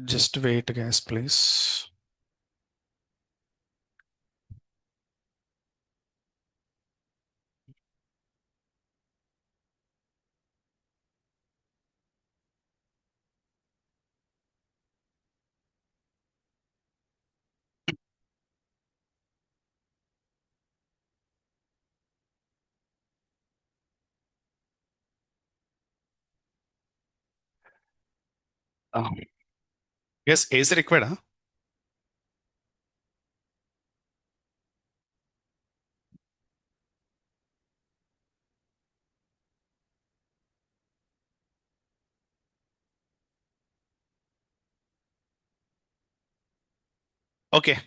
Just wait, guys, please. Uh, yes, AC required, huh? Okay.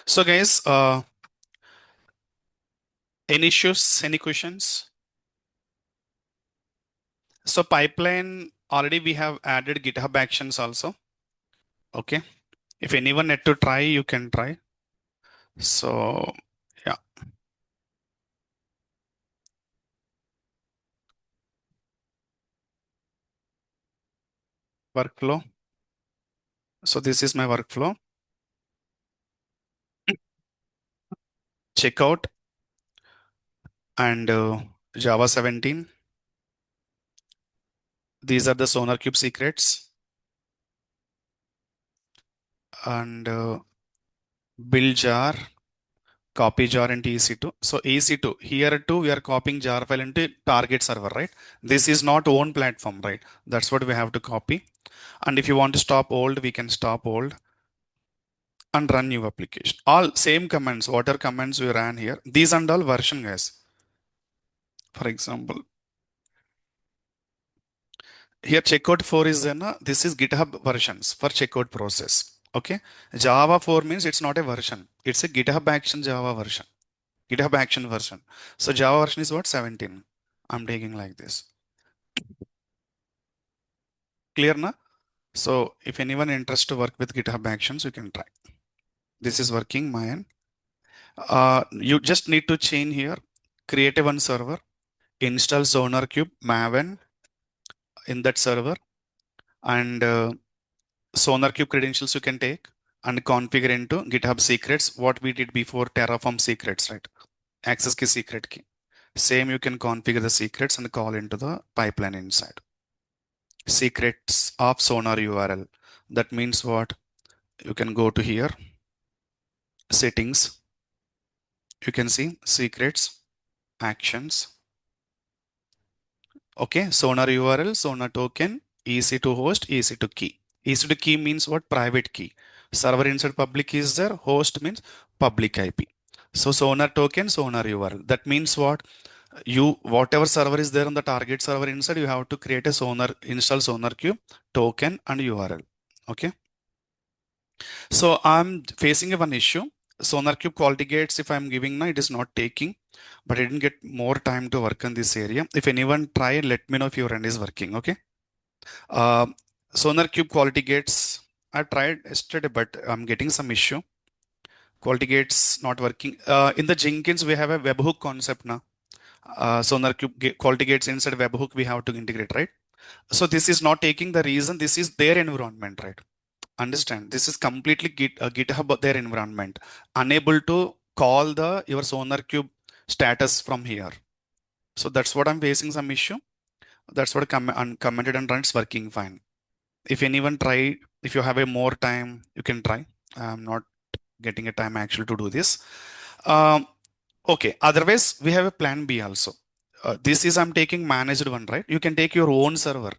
So, guys, any issues, any questions? So, pipeline already we have added GitHub Actions also. Okay. If anyone need to try, you can try. So, yeah, workflow. So, this is my workflow. Checkout and Java 17. These are the SonarQube secrets and build jar, copy jar into EC2. So EC2, here too, we are copying jar file into target server, right? This is not own platform, right? That's what we have to copy. And if you want to stop old, we can stop old and run new application. All same commands, whatever commands we ran here. These and all version, guys. For example, here checkout 4 is this is GitHub versions for checkout process. Okay. Java 4 means it's not a version. It's a GitHub action Java version. GitHub action version. So Java version is what? 17. I'm taking like this. Clear na? So if anyone interested to work with GitHub actions, you can try. This is working my end. You just need to change here. Create a one server. Install SonarQube Maven in that server. And SonarQube credentials you can take and configure into GitHub secrets. What we did before Terraform secrets, right? Access key secret key. Same you can configure the secrets and call into the pipeline inside. Secrets of Sonar URL. That means what? You can go to here, settings. You can see secrets, actions. Okay, Sonar URL, Sonar token, EC2 host, EC2 key. EC2 key means what? Private key. Server inside public is there, host means public IP. So Sonar token, Sonar URL. That means what? You whatever server is there on the target server inside, you have to create a Sonar, install SonarQube token and URL. Okay. So I'm facing one issue. SonarQube quality gates, if I'm giving now, it is not taking, but I didn't get more time to work on this area. If anyone try, let me know if your end is working. Okay. Uh, SonarQube quality gates, I tried yesterday, but I'm getting some issue. Quality gates not working. In the Jenkins, we have a webhook concept now. SonarQube quality gates inside webhook, we have to integrate, right? So this is not taking the reason. This is their environment, right? Understand, this is completely GitHub their environment, unable to call the your SonarQube status from here. So that's what I'm facing some issue. That's what commented and runs working fine. If anyone try, if you have a more time, you can try. I'm not getting a time actually to do this. Um, okay. Otherwise, we have a plan B also. This is I'm taking managed one, right? You can take your own server.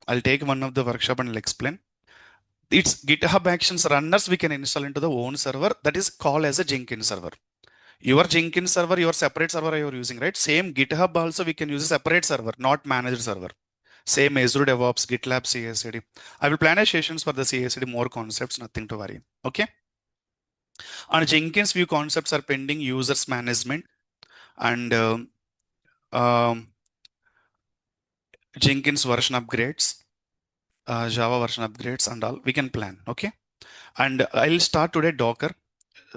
I'll take one of the workshop and I'll explain. It's GitHub Actions runners we can install into the own server that is called as a Jenkins server. Your Jenkins server, your separate server you're using, right? Same GitHub also we can use a separate server, not managed server. Same Azure DevOps, GitLab CI/CD. I will plan a sessions for the CI/CD, more concepts, nothing to worry. Okay. On Jenkins, few concepts are pending: users management and um, Jenkins version upgrades, Java version upgrades, and all. We can plan. Okay. And I'll start today Docker.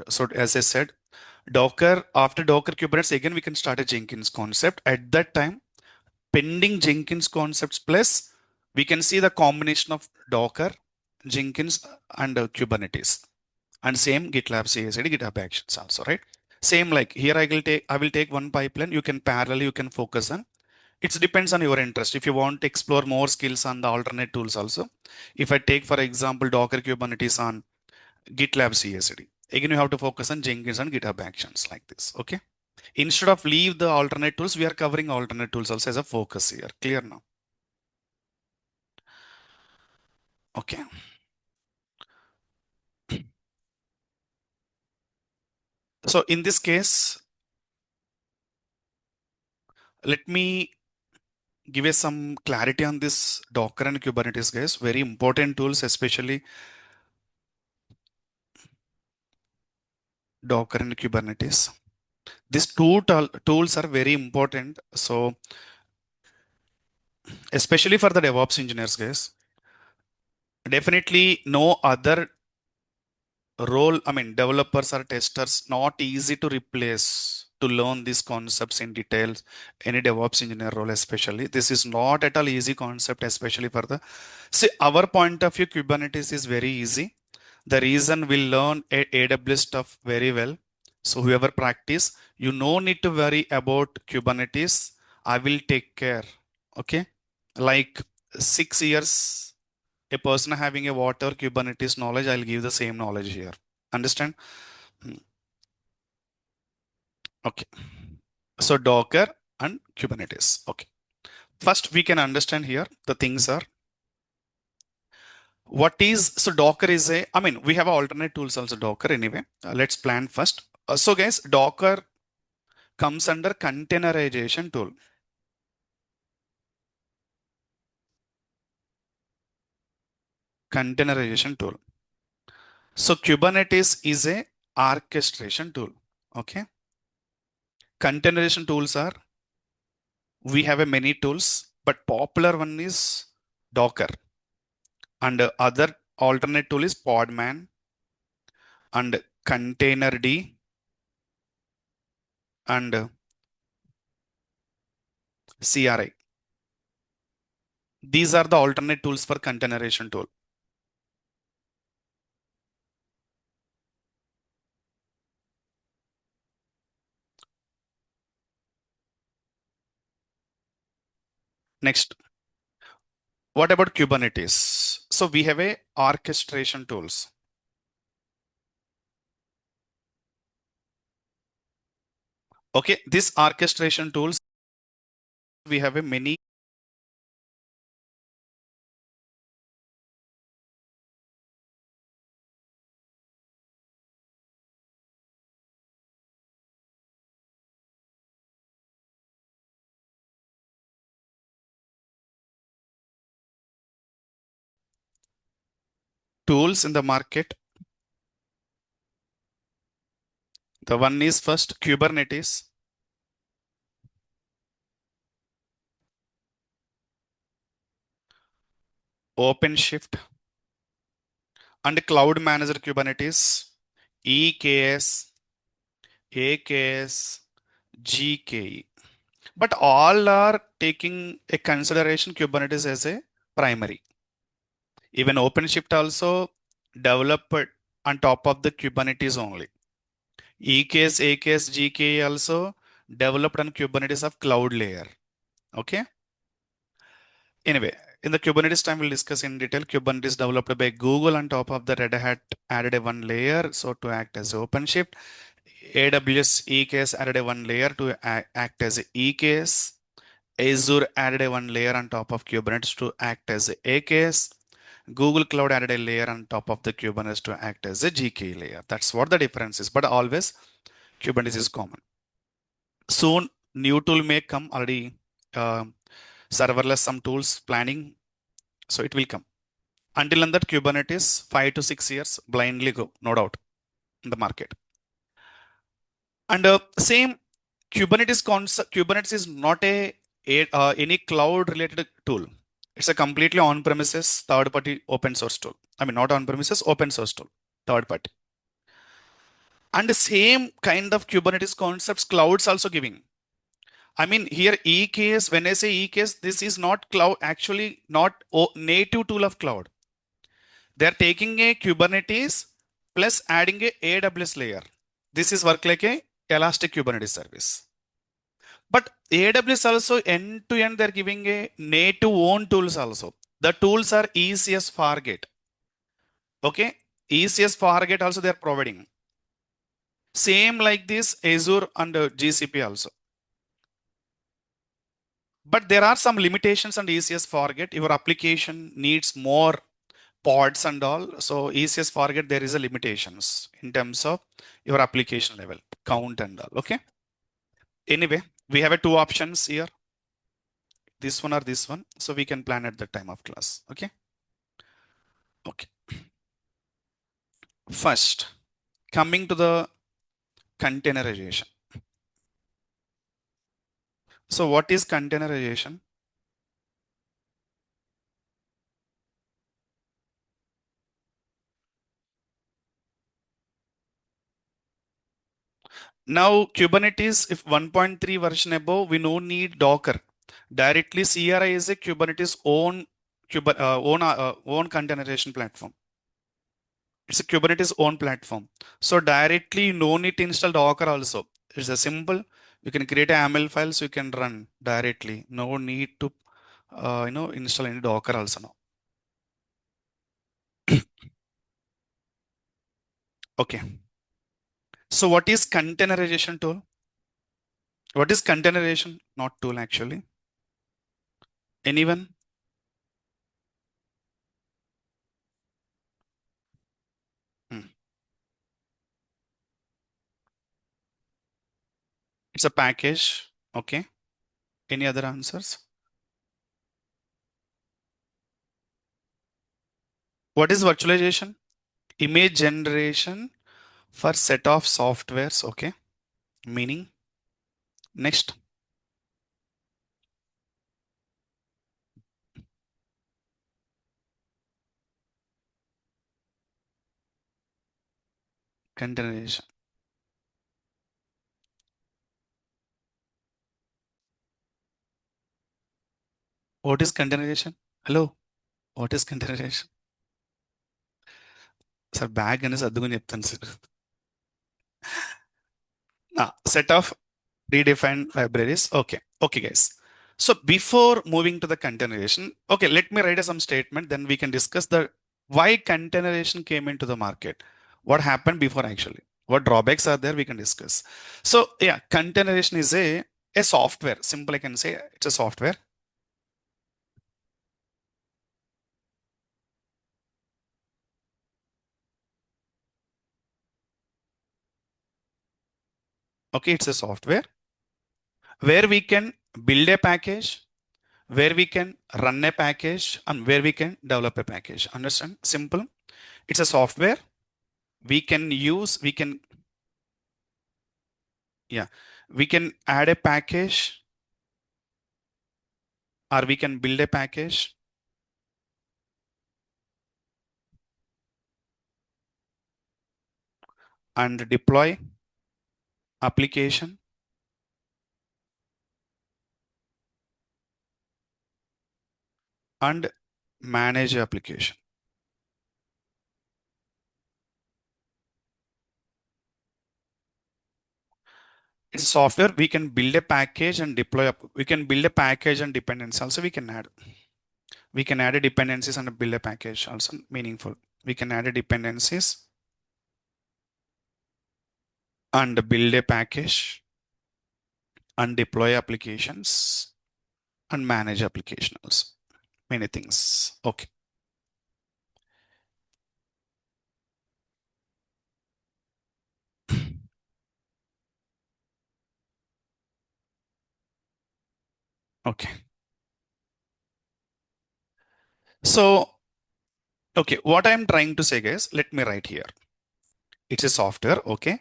So as I said, Docker, after Docker Kubernetes, again, we can start a Jenkins concept. At that time, pending Jenkins concepts plus, we can see the combination of Docker, Jenkins, and Kubernetes. And same GitLab CI/CD, GitHub Actions also, right? Same like here, I will take one pipeline. You can parallel, you can focus on. It depends on your interest. If you want to explore more skills on the alternate tools also, if I take for example Docker Kubernetes on GitLab CI/CD, again you have to focus on Jenkins and GitHub Actions like this. Okay. Instead of leave the alternate tools, we are covering alternate tools also as a focus here. Clear now? Okay. So in this case, let me give you some clarity on this Docker and Kubernetes, guys. Very important tools, especially Docker and Kubernetes. These two tools are very important. So especially for the DevOps engineers, guys, definitely no other role, I mean, developers or testers, not easy to replace to learn these concepts in details. Any DevOps engineer role, especially, this is not at all easy concept, especially for the, see, our point of view, Kubernetes is very easy. The reason we learn AWS stuff very well. So whoever practice, you no need to worry about Kubernetes. I will take care. Okay. Like 6 years, a person having a whatever Kubernetes knowledge, I'll give the same knowledge here. Understand? Hmm. Okay. So Docker and Kubernetes. Okay. First, we can understand here the things are what is, so Docker is a, I mean, we have alternate tools also Docker anyway. Let's plan first. So guys, Docker comes under containerization tool. Containerization tool. So Kubernetes is a orchestration tool. Okay. Containerization tools are, we have a many tools, but popular one is Docker. And other alternate tool is Podman and Containerd and CRI. These are the alternate tools for containerization tool. Next, what about Kubernetes? So we have a orchestration tools. Okay, this orchestration tools, we have a many tools in the market. The one is first Kubernetes, OpenShift, and Cloud Manager Kubernetes, EKS, AKS, GKE. But all are taking a consideration Kubernetes as a primary. Even OpenShift also developed on top of the Kubernetes only. EKS, AKS, GKE also developed on Kubernetes of cloud layer. Okay. Anyway, in the Kubernetes time, we'll discuss in detail. Kubernetes developed by Google on top of the Red Hat added a one layer. So to act as OpenShift, AWS EKS added a one layer to act as EKS. Azure added a one layer on top of Kubernetes to act as AKS. Google Cloud added a layer on top of the Kubernetes to act as a GKE layer. That's what the difference is. But always Kubernetes is common. Soon new tool may come already. Serverless some tools planning, so it will come. Until then, that Kubernetes 5 to 6 years blindly go, no doubt, in the market. And same Kubernetes concept. Kubernetes is not any cloud related tool. It's a completely on-premises third-party open source tool. I mean, not on-premises, open source tool, third party. And the same kind of Kubernetes concepts clouds also giving. I mean, here EKS, when I say EKS, this is not cloud, actually not native tool of cloud. They're taking a Kubernetes plus adding a AWS layer. This is work like a elastic Kubernetes service. But AWS also end to end, they're giving a native own tools also. The tools are ECS Fargate. Okay. ECS Fargate also they're providing. Same like this Azure and GCP also. But there are some limitations on ECS Fargate. Your application needs more pods and all. So ECS Fargate, there is a limitations in terms of your application level, count and all. Okay. Anyway, we have a two options here. This one or this one. So we can plan at the time of class. Okay. Okay. First, coming to the containerization. So what is containerization? Now Kubernetes, if 1.3 version above, we no need Docker. Directly CRI is a Kubernetes own containerization platform. It's a Kubernetes own platform. So directly no need to install Docker also. It's a simple. You can create a YAML files. You can run directly. No need to install any Docker also now. Okay. So what is containerization tool? What is containerization? Not tool actually. Anyone? Hmm. It's a package. Okay. Any other answers? What is virtualization? Image generation for set of softwares. Okay. Meaning. Next. Containerization. What is containerization? Hello. What is containerization? Sir, bag and సర్దుకుని చెప్తాను sir. Set of predefined libraries. Okay. Okay, guys. So before moving to the containerization, okay, let me write some statement. Then we can discuss the why containerization came into the market. What happened before actually? What drawbacks are there? We can discuss. So yeah, containerization is a software. Simple, I can say it's a software. Okay, it's a software where we can build a package, where we can run a package, and where we can develop a package. Understand? Simple. It's a software we can use. Yeah, we can add a package or we can build a package and deploy application and manage application. It's software we can build a package and deploy. We can build a package and dependency. Also, we can add. We can add a dependencies and build a package. Also meaningful. We can add a dependencies and build a package and deploy applications and manage applications. Many things. Okay. Okay. So, okay, what I'm trying to say, guys, let me write here. It's a software. Okay.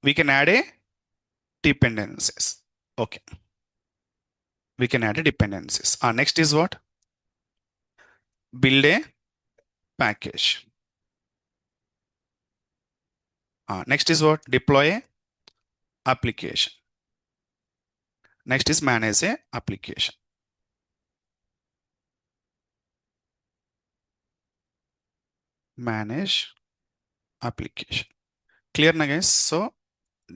We can add a dependencies. Okay. We can add a dependencies. Next is what? Build a package. Next is what? Deploy a application. Next is manage a application. Manage application. Clear na guys? So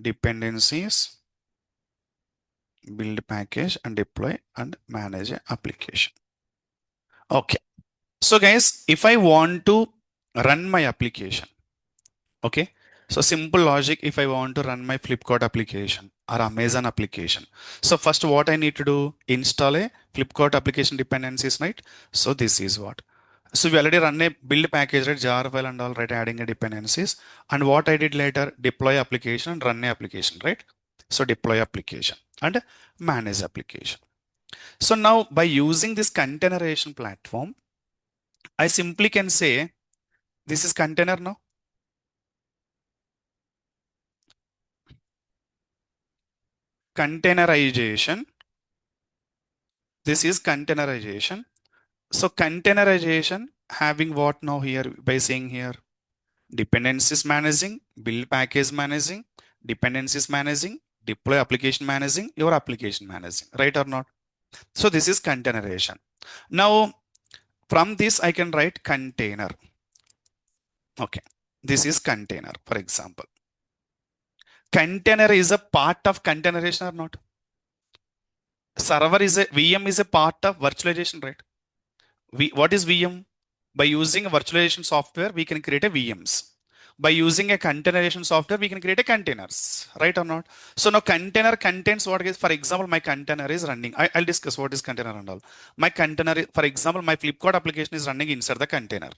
dependencies, build package and deploy and manage a application. Okay. So guys, if I want to run my application, okay. So simple logic, if I want to run my Flipkart application or Amazon application. So first what I need to do, install a Flipkart application dependencies, right? So this is what. So we already run a build package, right? Jar file and all, right? Adding a dependencies. And what I did later, deploy application and run a application, right? So deploy application and manage application. So now by using this containerization platform, I simply can say, this is container now. Containerization. This is containerization. So containerization having what now here by saying here, dependencies managing, build package managing, dependencies managing, deploy application managing, your application managing, right or not? So this is containerization. Now from this I can write container. Okay, this is container, for example. Container is a part of containerization or not? Server is a VM is a part of virtualization, right? What is VM? By using a virtualization software, we can create a VMs. By using a containerization software, we can create a containers, right or not? So now container contains what is, for example, my container is running. I'll discuss what is container and all. My container, for example, my Flipkart application is running inside the container.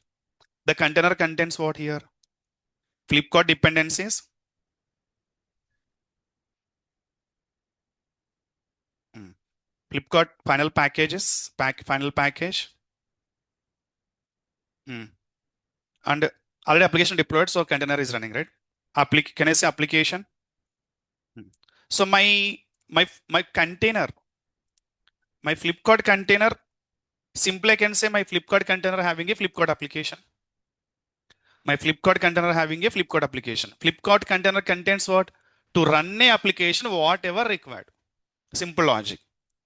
The container contains what here? Flipkart dependencies. Flipkart final packages, final package. And already application deployed, so container is running, right? Can I say application? So my container, my Flipkart container, simply I can say my Flipkart container having a Flipkart application. My Flipkart container having a Flipkart application. Flipkart container contains what? To run a application, whatever required. Simple logic.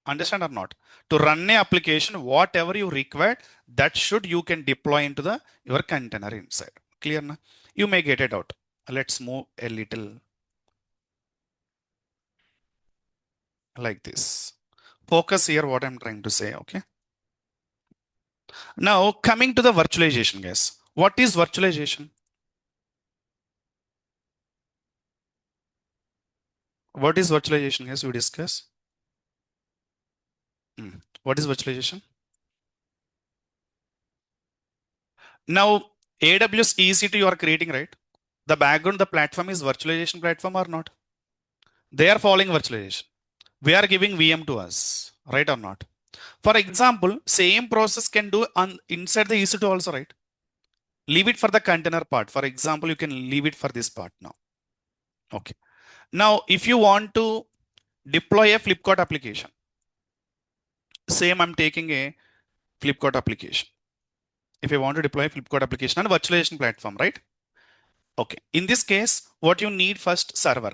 Understand or not? To run a application, whatever you require, that should you can deploy into the your container inside. Clear na? You may get it out. Let's move a little like this. Focus here what I'm trying to say, okay? Now coming to the virtualization, guys. What is virtualization? What is virtualization, guys? We discuss. What is virtualization? Now AWS EC2 you are creating, right? The background, the platform is virtualization platform or not? They are following virtualization. We are giving VM to us, right or not? For example, same process can do on inside the EC2 also, right? Leave it for the container part. For example, you can leave it for this part now. Okay. Now, if you want to deploy a Flipkart application, same I'm taking a Flipkart application. If you want to deploy a Flipkart application on a virtualization platform, right? Okay. In this case, what you need first server.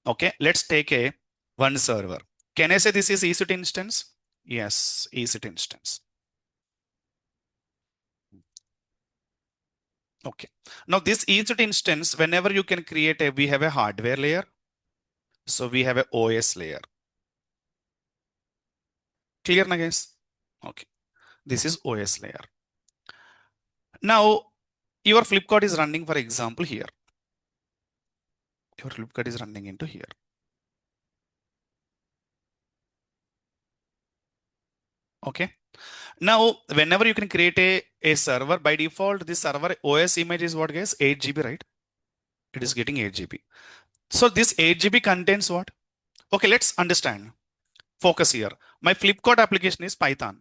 Okay. Let's take a one server. Can I say this is EC2 instance? Yes, EC2 instance. Okay. Now this EC2 instance, whenever you can create a, we have a hardware layer. So we have a OS layer. Clear na guys? Okay. This is OS layer. Now your Flipkart is running, for example, here. Your Flipkart is running into here. Okay. Now, whenever you can create a server, by default, this server OS image is what, guys? 8 GB, right? It is getting 8 GB. So this 8 GB contains what? Okay, let's understand. Focus here. My Flipkart application is Python.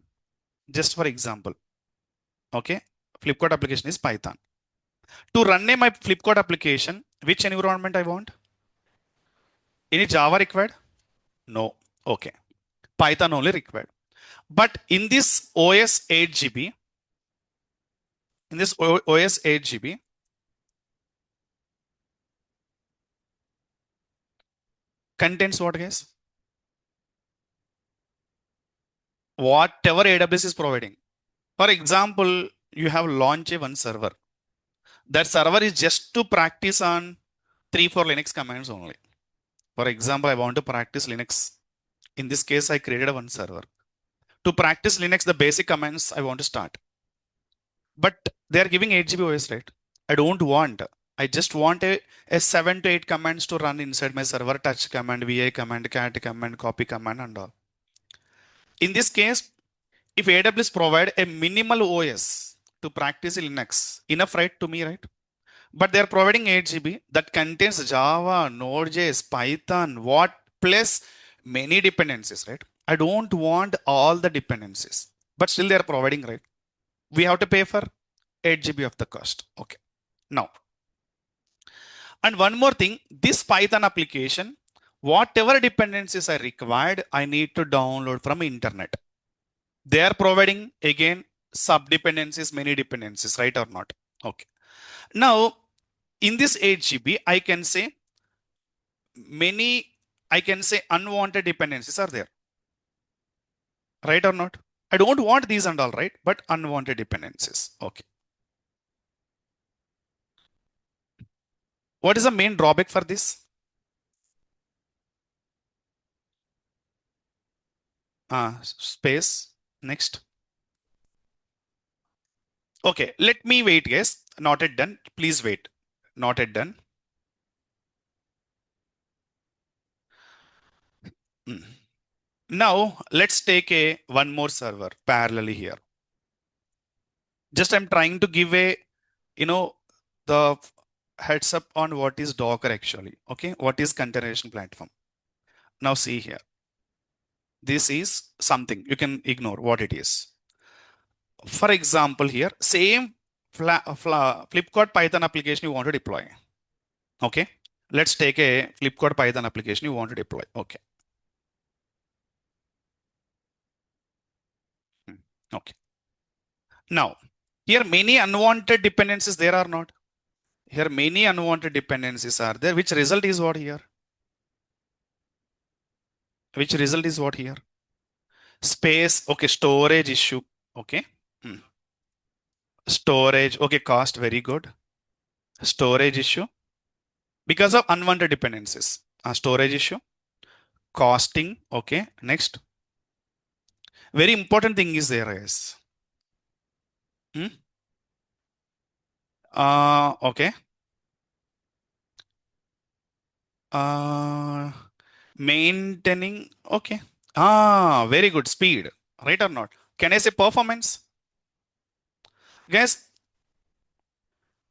Just for example. Okay. Flipkart application is Python. To run my Flipkart application, which environment I want? Any Java required? No. Okay. Python only required. But in this OS 8 GB, in this OS 8 GB, Contains what, guys? Whatever AWS is providing. For example, you have launched a one server. That server is just to practice on 3-4 Linux commands only. For example, I want to practice Linux. In this case, I created a one server. To practice Linux, the basic commands I want to start. But they are giving 8 GB OS, right? I don't want. I just want a 7 to 8 commands to run inside my server. Touch command, VI command, cat command, copy command, and all. In this case, if AWS provide a minimal OS to practice Linux, enough, right, to me, right? But they are providing 8 GB that contains Java, Node.js, Python, what, plus many dependencies, right? I don't want all the dependencies, but still they are providing, right? We have to pay for 8 GB of the cost. Okay. Now, and one more thing, this Python application, whatever dependencies are required, I need to download from internet. They are providing again sub dependencies, many dependencies, right or not? Okay. Now, in this 8 GB, I can say unwanted dependencies are there, right or not? I don't want these and all, right? But unwanted dependencies. Okay. What is the main drawback for this? Space. Next. Okay, let me wait, guys. Not yet done. Please wait. Not yet done. Mm. Now let's take one more server parallelly here. Just I'm trying to give the heads up on what is Docker actually. Okay, what is containerization platform? Now see here. This is something you can ignore what it is. For example, here same Flipkart Python application you want to deploy. Okay, let's take a Flipkart Python application you want to deploy. Okay. Okay. Now, here many unwanted dependencies there are not. Here many unwanted dependencies are there. Which result is what here? Which result is what here? Space. Okay. Storage issue. Okay. Storage. Okay. Cost. Very good. Storage issue. Because of unwanted dependencies. Storage issue. Costing. Okay. Next. Very important thing is there is. Okay. Maintaining. Okay. Very good. Speed. Right or not? Can I say performance? Guys,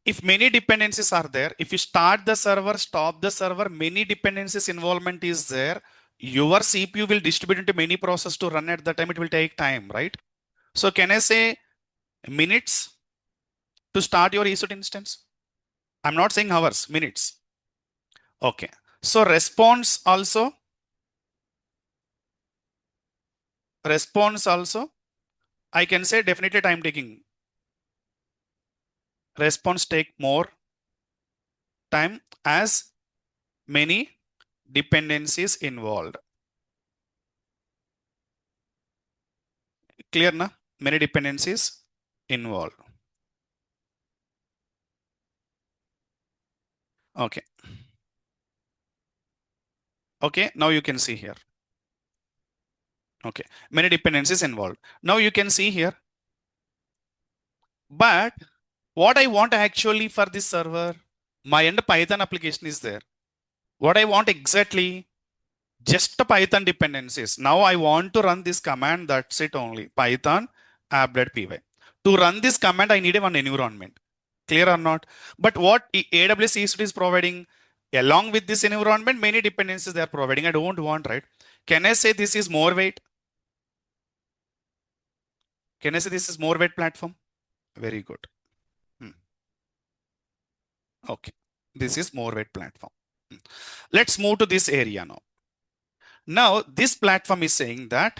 if many dependencies are there, if you start the server, stop the server, many dependencies involvement is there, your CPU will distribute into many processes to run at the time. It will take time, right? So can I say minutes to start your EC2 instance? I'm not saying hours, minutes. Okay. So response also, I can say definitely time taking. Response take more time as many dependencies involved. Clear na? Many dependencies involved. Okay. Okay, now you can see here. Okay, many dependencies involved. Now you can see here. But what I want actually for this server, my end Python application is there. What I want exactly, just the Python dependencies. Now I want to run this command, that's it only. Python app.py. To run this command, I need one environment. Clear or not? But what AWS EC2 is providing, along with this environment, many dependencies they are providing. I don't want, right? Can I say this is more weight? Can I say this is more weight platform? Very good. Okay. This is more weight platform. Let's move to this area now. Now, this platform is saying that,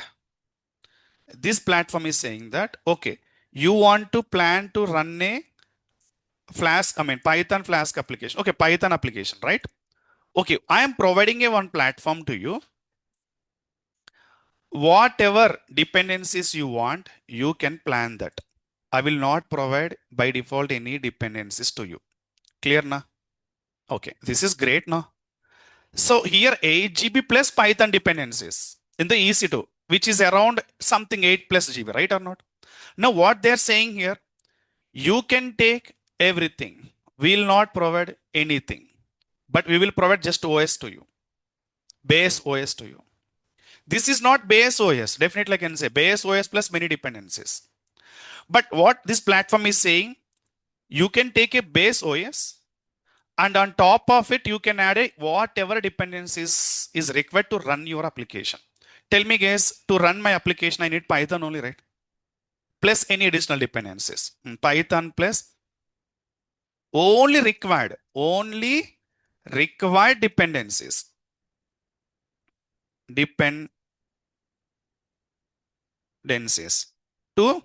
okay, you want to plan to run a Python Flask application. Okay, Python application, right? Okay, I am providing a one platform to you. Whatever dependencies you want, you can plan that. I will not provide by default any dependencies to you. Clear na? Okay, this is great now. So here 8 GB plus Python dependencies in the EC2, which is around something 8 plus GB, right or not? Now what they're saying here, you can take everything. We will not provide anything, but we will provide just OS to you, base OS to you. This is not base OS. Definitely I can say base OS plus many dependencies. But what this platform is saying, you can take a base OS and on top of it, you can add a whatever dependencies is required to run your application. Tell me guys, to run my application, I need Python only, right? Plus any additional dependencies. Python plus only required dependencies. Dependencies to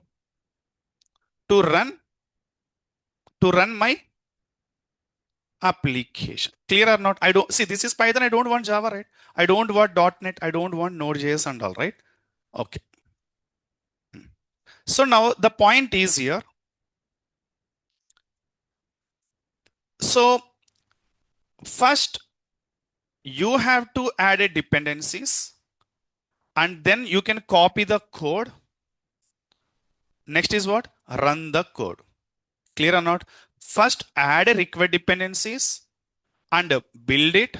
to run my application. Clear or not? I don't see, this is Python. I don't want Java, right? I don't want .NET. I don't want Node.js and all, right? Okay. So now the point is here. So first you have to add a dependencies and then you can copy the code. Next is what? Run the code. Clear or not? First add a required dependencies and build it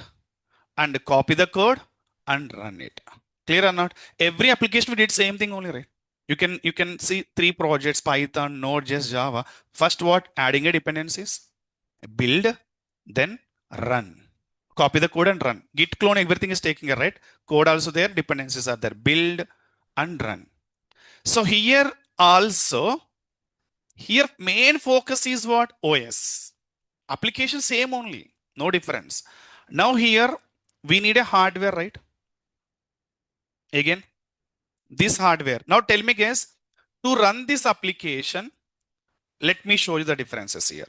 and copy the code and run it. Clear or not? Every application we did same thing only, right? You can see 3 projects: Python, Node.js, Java. First what? Adding a dependencies, build, then run. Copy the code and run. Git clone, everything is taking care, right? Code also there, dependencies are there. Build and run. So here also, here main focus is what? OS. Application same only, no difference. Now here we need a hardware, right? Again, this hardware. Now tell me guys, to run this application, let me show you the differences here.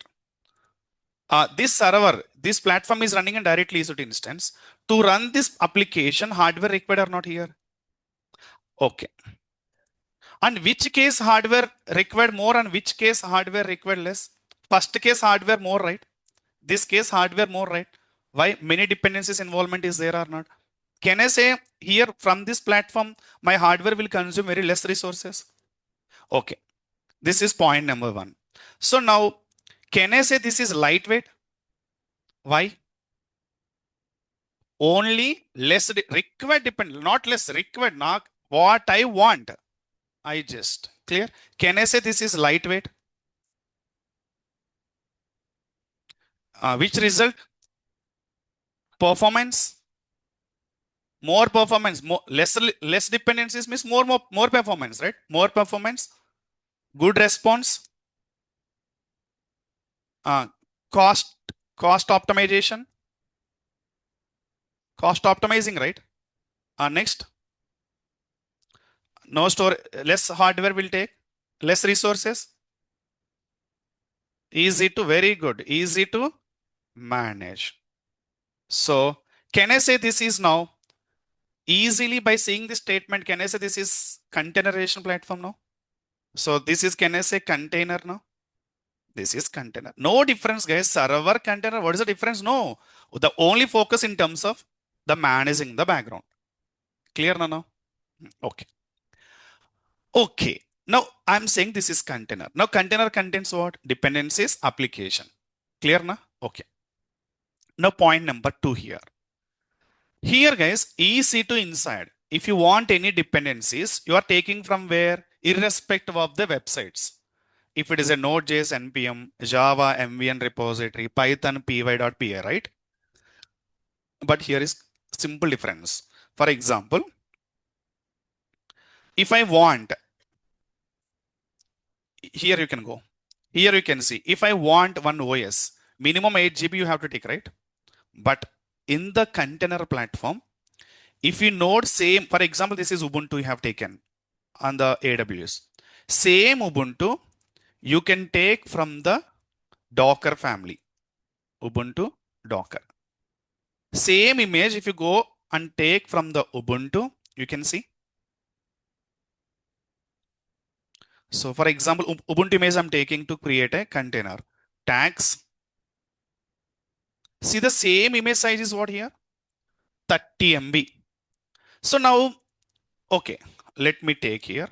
This server, this platform is running in directly EC2 instance. To run this application, hardware required or not here? Okay. And which case hardware required more and which case hardware required less? First case hardware more, right? This case hardware more, right? Why? Many dependencies involvement is there or not? Can I say here from this platform, my hardware will consume very less resources? Okay. This is point number 1. So now, can I say this is lightweight? Why? Only less required depend, not less required, not what I want. I just clear. Can I say this is lightweight? Which result? Performance. More performance, more less dependencies means more performance, right? More performance, good response, cost optimization, cost optimizing, right? Next, no store, less hardware will take, less resources, easy to, very good, easy to manage. So can I say this is now easily by seeing this statement? Can I say this is containerization platform now? So this is, can I say container now? This is container. No difference, guys. Server, container. What is the difference? No. The only focus in terms of the managing the background. Clear now? Okay. Okay. Now I'm saying this is container. Now container contains what? Dependencies, application. Clear na? Okay. Now point number 2 here. Here, guys, EC2 inside. If you want any dependencies, you are taking from where? Irrespective of the websites. If it is a Node.js npm, Java MVN repository, Python py.py, right? But here is simple difference. For example, if I want, here you can go. Here you can see, if I want one OS, minimum 8 GB you have to take, right? But in the container platform, if you node same, for example, this is Ubuntu you have taken on the AWS. Same Ubuntu, you can take from the Docker family. Ubuntu Docker. Same image, if you go and take from the Ubuntu, you can see. So for example, Ubuntu image I'm taking to create a container. Tags. See the same image size is what here? 30 MB. So now, okay, let me take here.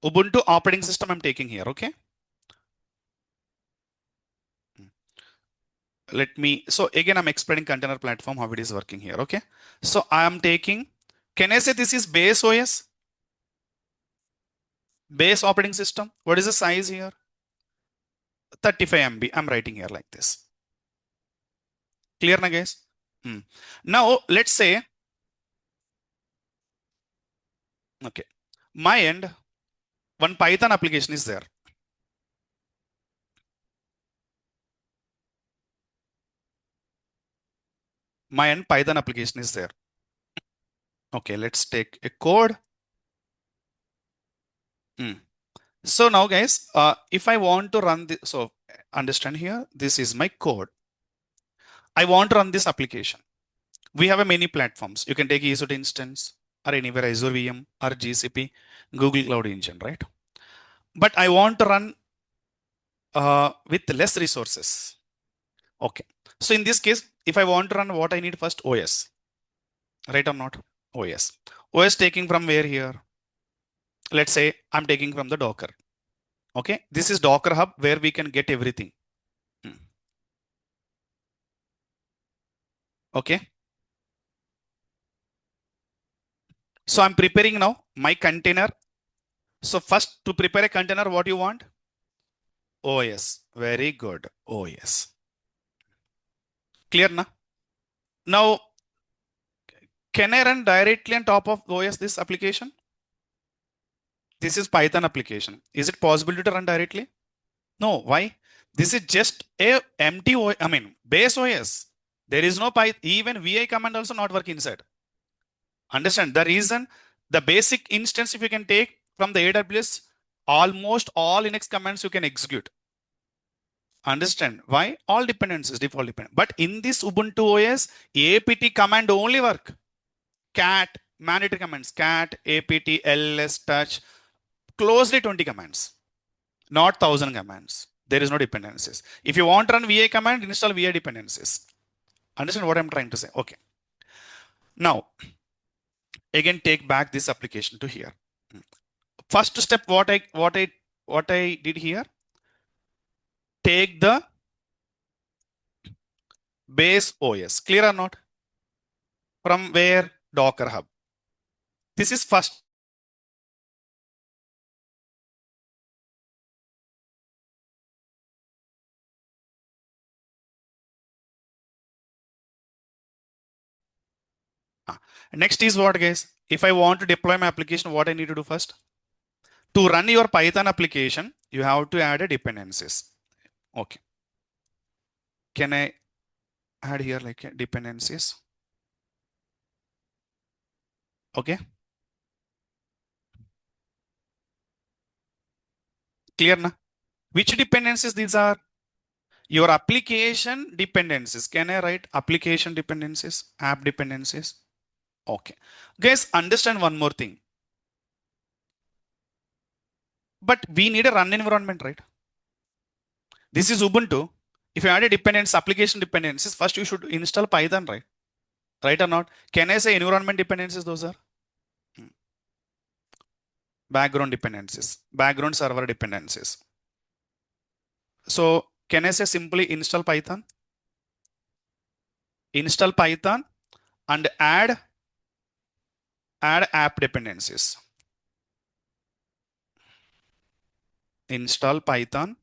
Ubuntu operating system I'm taking here, okay? Let me, so again, I'm explaining container platform, how it is working here, okay? So I am taking, can I say this is base OS? Base operating system. What is the size here? 35 MB. I'm writing here like this. Clear na guys? Now let's say, okay, my end, one Python application is there. My end Python application is there. Okay, let's take a code. So now guys, if I want to run this, so understand here, this is my code. I want to run this application. We have a many platforms. You can take EC2 instance or anywhere Azure VM or GCP, Google Cloud Engine, right? But I want to run with less resources. Okay. So in this case, if I want to run what I need first, OS, right or not? OS. OS taking from where here? Let's say I'm taking from the Docker. Okay. This is Docker Hub where we can get everything. Okay. So I'm preparing now my container. So first to prepare a container, what you want? OS. Very good. OS. Clear na? Now, can I run directly on top of OS this application? This is Python application. Is it possible to run directly? No. Why? This is just a empty OS, I mean base OS. There is no Python. Even VI command also not work inside. Understand the reason? The basic instance, if you can take from the AWS, almost all Linux commands you can execute. Understand why? All dependencies, default dependent. But in this Ubuntu OS, apt command only work. Cat, mandatory commands, cat, apt, ls, touch, closely 20 commands, not 1000 commands. There is no dependencies. If you want to run VI command, install VI dependencies. Understand what I'm trying to say? Okay. Now, again, take back this application to here. First step, what I did here, take the base OS. Clear or not? From where? Docker Hub. This is first. Next is what, guys? If I want to deploy my application, what I need to do first? To run your Python application, you have to add a dependencies. Okay. Can I add here like dependencies? Okay. Clear na? Which dependencies these are? Your application dependencies. Can I write application dependencies, app dependencies? Okay. Guys, understand one more thing. But we need a run environment, right? This is Ubuntu. If you add a dependency, application dependencies, first you should install Python, right? Right or not? Can I say environment dependencies? Those are background dependencies, background server dependencies. So can I say simply install Python? Install Python and add app dependencies. Install Python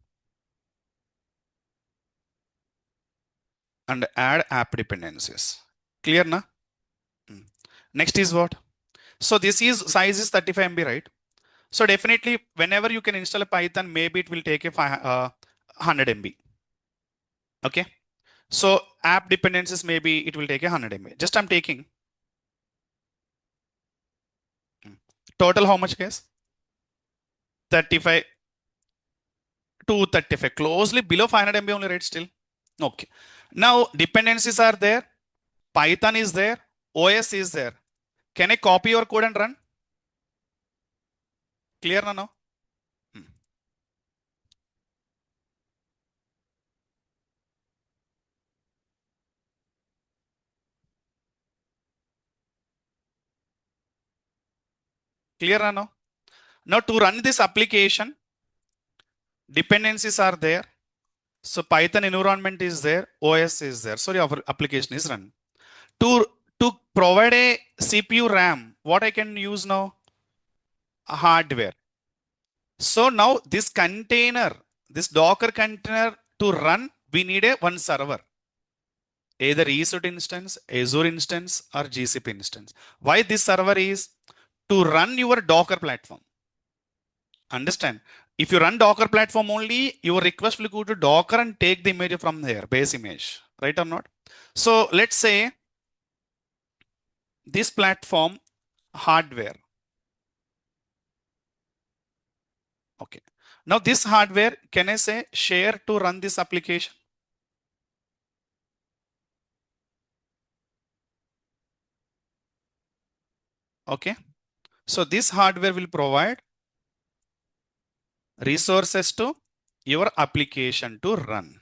and add app dependencies. Clear na? Next is what? So this is size is 35 MB, right? So definitely whenever you can install a Python, maybe it will take a 100 MB. Okay. So app dependencies, maybe it will take a 100 MB. Just I'm taking total how much, guys? 35 to 35, closely below 500 MB only, right? Still Okay. Now dependencies are there. Python is there. OS is there. Can I copy your code and run? Clear na now? Hmm. Clear na now? Now to run this application, dependencies are there. So Python environment is there. OS is there. So your application is run. To provide a CPU RAM, what I can use now? A hardware. So now this container, this Docker container to run, we need a one server, either EC2 instance, Azure instance, or GCP instance. Why this server is to run your Docker platform. Understand? If you run Docker platform only, your request will go to Docker and take the image from there, base image, right or not? So let's say this platform hardware. Okay. Now this hardware, can I say share to run this application? Okay. So this hardware will provide resources to your application to run.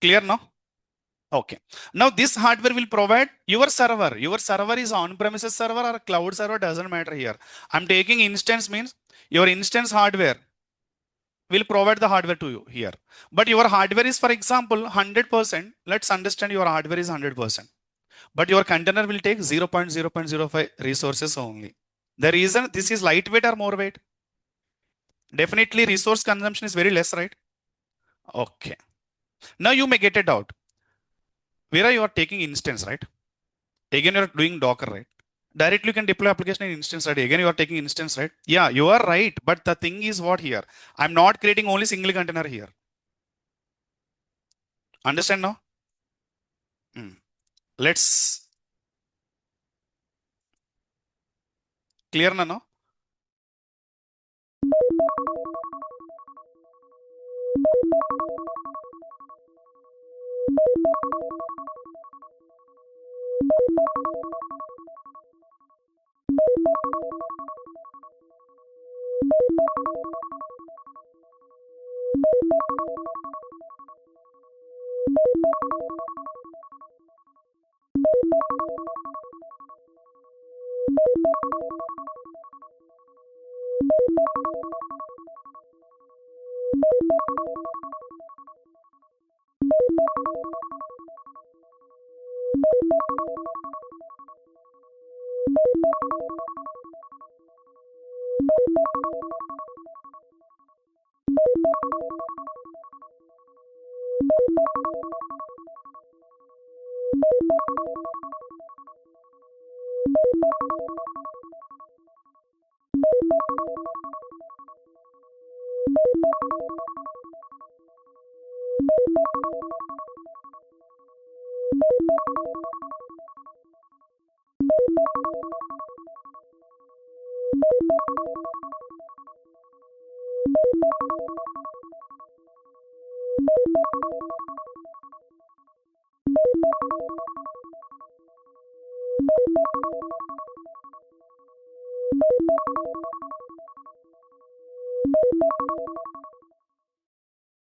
Clear now? Okay. Now this hardware will provide your server. Your server is on-premises server or cloud server, doesn't matter here. I'm taking instance means your instance hardware will provide the hardware to you here. But your hardware is, for example, 100%. Let's understand your hardware is 100%. But your container will take 0.0.05 resources only. The reason this is lightweight or more weight? Definitely resource consumption is very less, right? Okay. Now you may get a doubt. Where are you are taking instance, right? Again, you're doing Docker, right? Directly you can deploy application in instance, right? Again, you are taking instance, right? Yeah, you are right. But the thing is what here? I'm not creating only single container here. Understand now? Hmm. Let's clear now.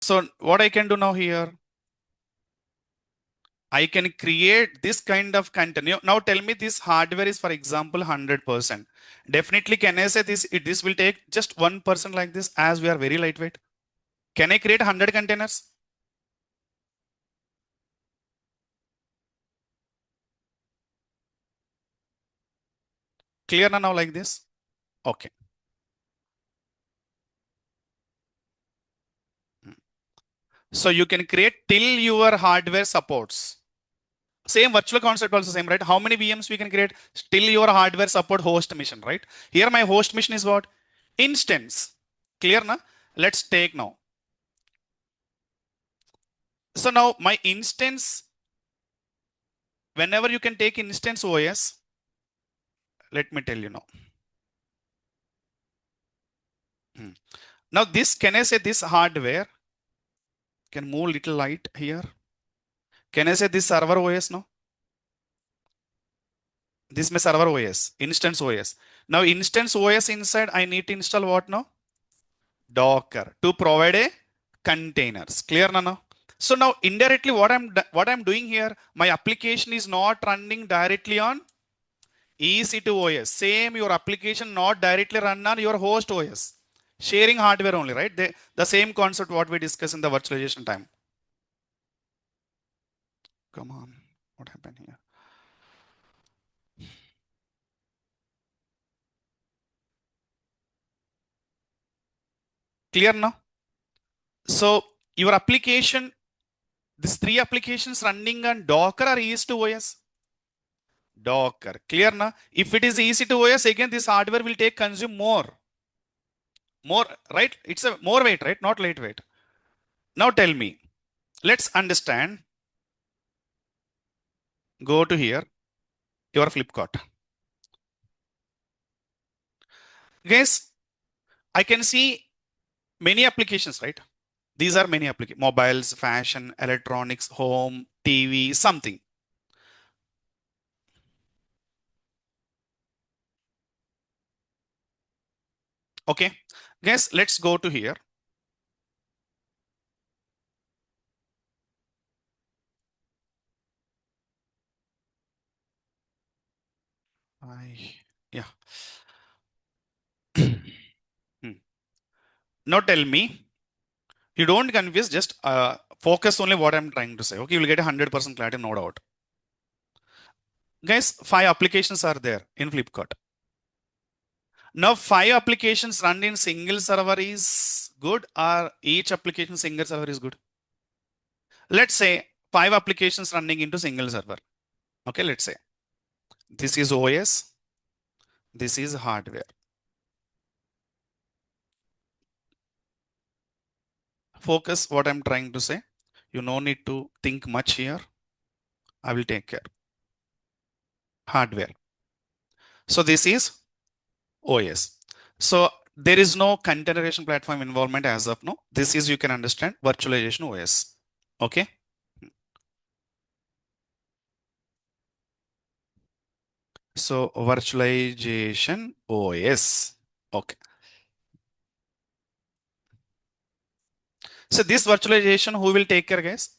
So what I can do now here? I can create this kind of content. Now tell me this hardware is, for example, 100%. Definitely, can I say this will take just 1% like this as we are very lightweight? Can I create 100 containers? Clear now like this? Okay. So you can create till your hardware supports. Same virtual concept also same, right? How many VMs we can create? Still your hardware support host mission, right? Here my host mission is what? Instance. Clear na? Let's take now. So now my instance, whenever you can take instance OS, let me tell you now. Now this, can I say this hardware can move little light here? Can I say this server OS now? This my server OS, instance OS. Now instance OS inside, I need to install what now? Docker to provide a containers. Clear now? So now indirectly what I'm doing here, my application is not running directly on EC2 OS. Same, your application not directly run on your host OS. Sharing hardware only, right? The same concept what we discussed in the virtualization time. Come on, what happened here? Clear now? So your application, these three applications running on Docker or EC2 OS? Docker. Clear now? If it is EC2 OS, again this hardware will take consume more. More, right? It's a more weight, right? Not lightweight. Now tell me, let's understand. Go to here, your Flipkart. Guys, I can see many applications, right? These are many applications: mobiles, fashion, electronics, home, TV, something. Okay, guys, let's go to here. Yeah. Hmm. Now tell me, you don't confuse, just focus only what I'm trying to say. Okay, you will get 100% clarity, no doubt. Guys, 5 applications are there in Flipkart. Now 5 applications run in single server is good, or each application single server is good? Let's say 5 applications running into single server. Okay, let's say this is OS, this is hardware. Focus what I'm trying to say. You no need to think much here. I will take care. Hardware. So this is OS. So there is no containerization platform involvement as of now. This is, you can understand, virtualization OS. Okay. So virtualization OS. Okay. So this virtualization, who will take care, guys?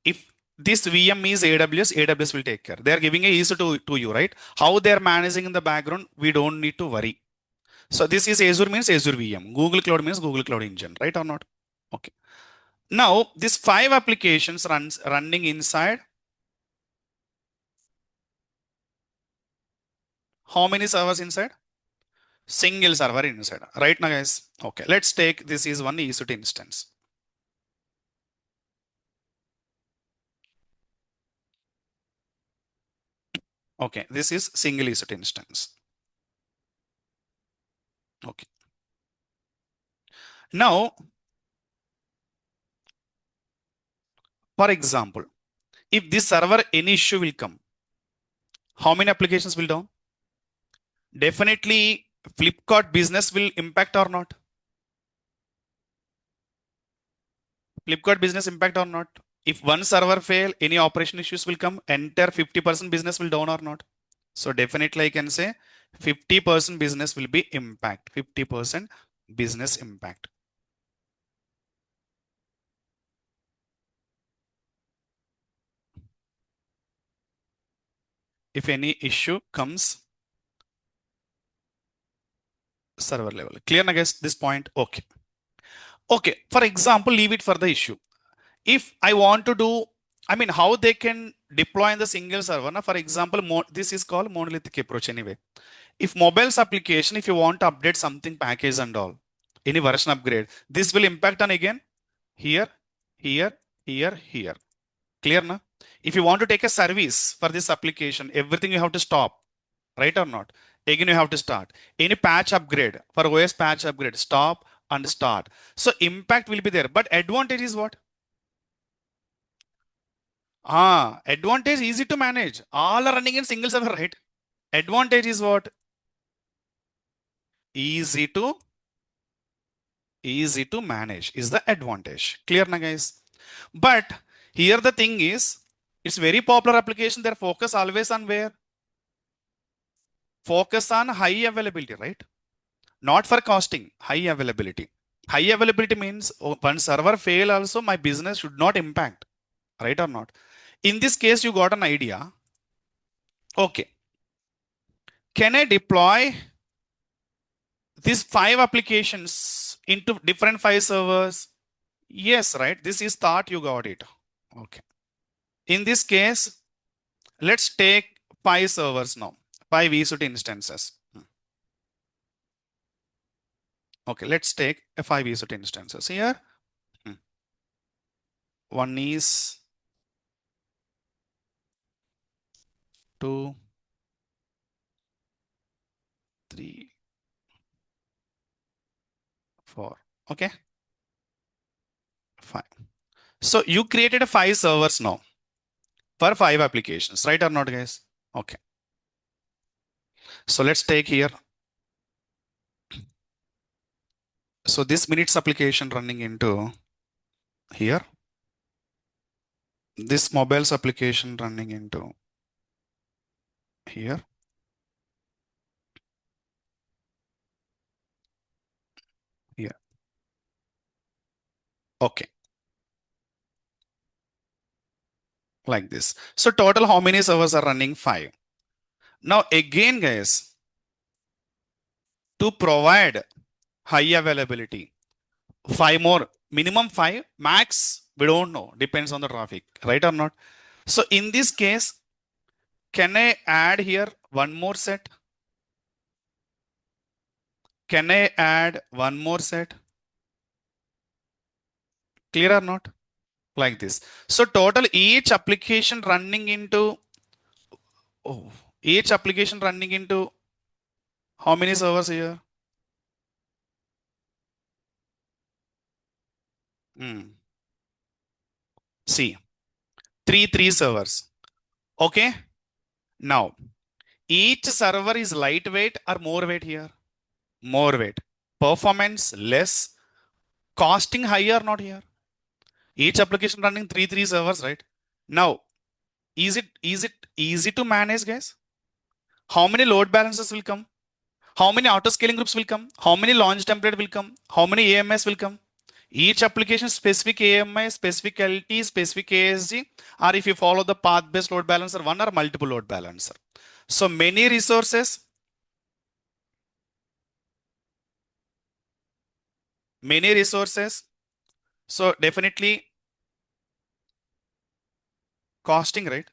If this VM is AWS, AWS will take care. They are giving a EC to you, right? How they are managing in the background, we don't need to worry. So this is Azure means Azure VM. Google Cloud means Google Cloud Engine, right or not? Okay. Now this 5 applications running inside. How many servers inside? Single server inside. Right now, guys. Okay. Let's take this is one EC2 instance. Okay. This is single EC2 instance. Okay. Now, for example, if this server any issue will come, how many applications will down? Definitely Flipkart business will impact or not? Flipkart business impact or not? If one server fail, any operation issues will come, entire 50% business will down or not? So definitely I can say 50% business will be impact. 50% business impact. If any issue comes server level. Clear na guys this point? Okay. Okay. For example, leave it for the issue. If I want to do, I mean, how they can deploy in the single server. Now, for example, this is called monolithic approach anyway. If mobiles application, if you want to update something package and all, any version upgrade, this will impact on again here, here, here, here. Clear na? If you want to take a service for this application, everything you have to stop, right or not? Again, you have to start. Any patch upgrade for OS patch upgrade, stop and start. So impact will be there. But advantage is what? Advantage easy to manage. All are running in single server, right? Advantage is what? Easy to easy to manage is the advantage. Clear na guys? But here the thing is, it's very popular application. Their focus always on where? Focus on high availability, right? Not for costing, high availability. High availability means one server fail also my business should not impact, right or not? In this case, you got an idea. Okay. Can I deploy these 5 applications into different 5 servers? Yes, right? This is thought you got it. Okay. In this case, let's take 5 servers now, 5 EC2 instances. Okay, let's take a 5 EC2 instances here. One is 2, 3, 4. Okay, 5. So you created a 5 servers now for 5 applications, right or not, guys? Okay. So let's take here. So this minutes application running into here. This mobiles application running into here. Here. Okay. Like this. So total how many servers are running? 5. Now again, guys, to provide high availability, 5 more, minimum 5, max, we don't know, depends on the traffic, right or not? So in this case, can I add here one more set? Can I add one more set? Clear or not? Like this. So total each application running into, each application running into how many servers here? See, 3 servers. Okay. Now, each server is lightweight or more weight here? More weight. Performance less. Costing higher, not here. Each application running three servers, right? Now, is it easy to manage, guys? How many load balancers will come? How many auto scaling groups will come? How many launch template will come? How many AMS will come? Each application specific AMI, specific LT, specific ASG, or if you follow the path-based load balancer, one or multiple load balancer. So many resources, many resources. So definitely costing, right?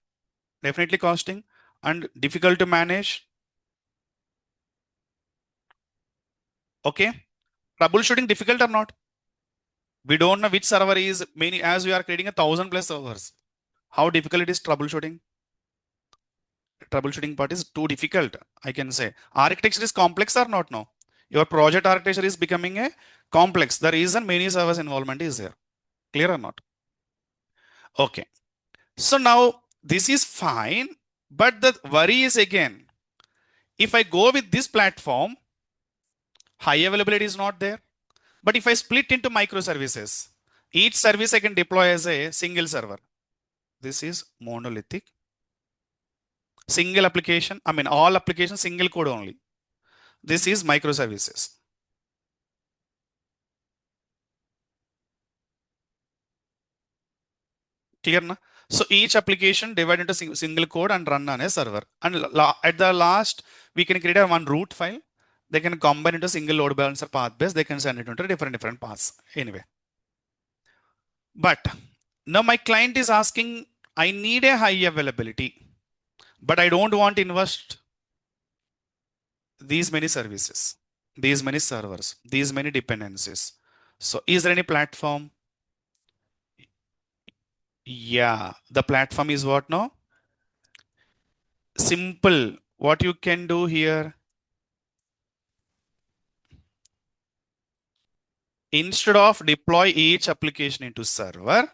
Definitely costing and difficult to manage. Okay. Troubleshooting difficult or not? We don't know which server is many, as we are creating 1,000+ servers. How difficult it is troubleshooting? Troubleshooting part is too difficult, I can say. Architecture is complex or not now? Your project architecture is becoming a complex. The reason many servers involvement is there. Clear or not? Okay. So now this is fine, but the worry is again, if I go with this platform, high availability is not there. But if I split into microservices, each service I can deploy as a single server. This is monolithic. Single application, I mean all applications, single code only. This is microservices. Clear na? So each application divided into single code and run on a server. And at the last, we can create a one root file. They can combine into single load balancer path base. They can send it into different paths. Anyway. But now my client is asking, I need a high availability, but I don't want to invest these many services, these many servers, these many dependencies. So is there any platform? Yeah, the platform is what now? Simple. What you can do here, instead of deploy each application into server,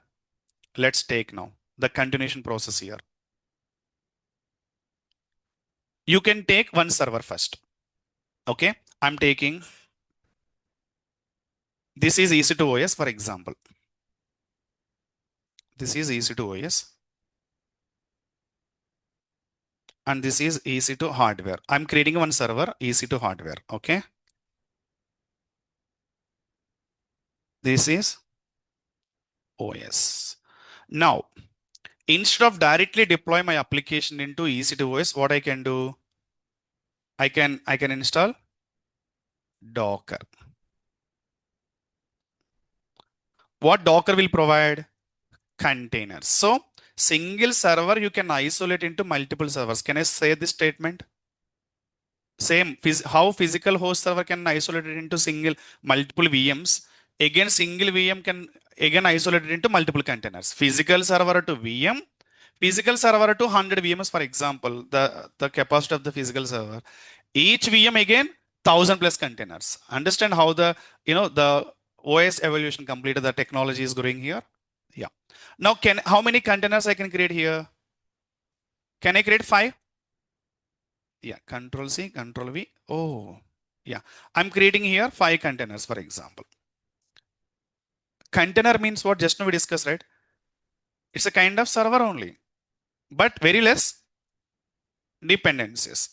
let's take now the continuation process here. You can take one server first. Okay, I'm taking This is EC2 OS, for example. This is EC2 OS. And this is EC2 hardware. I'm creating one server, EC2 hardware. Okay. This is OS. Now, instead of directly deploy my application into EC2 OS, what I can do? I can install Docker. What Docker will provide? Containers. So single server you can isolate into multiple servers. Can I say this statement? Same. How physical host server can isolate it into multiple VMs. Again, single VM can again isolate it into multiple containers. Physical server to VM, physical server to 100 VMs, for example, the capacity of the physical server. Each VM again 1000 plus containers. Understand how the the OS evolution completed, the technology is growing here. Yeah. Now how many containers I can create here? Can I create 5? Yeah, Control C, Control V. Oh, yeah. I'm creating here 5 containers, for example. Container means what? Just now we discussed, right? It's a kind of server only, but very less dependencies.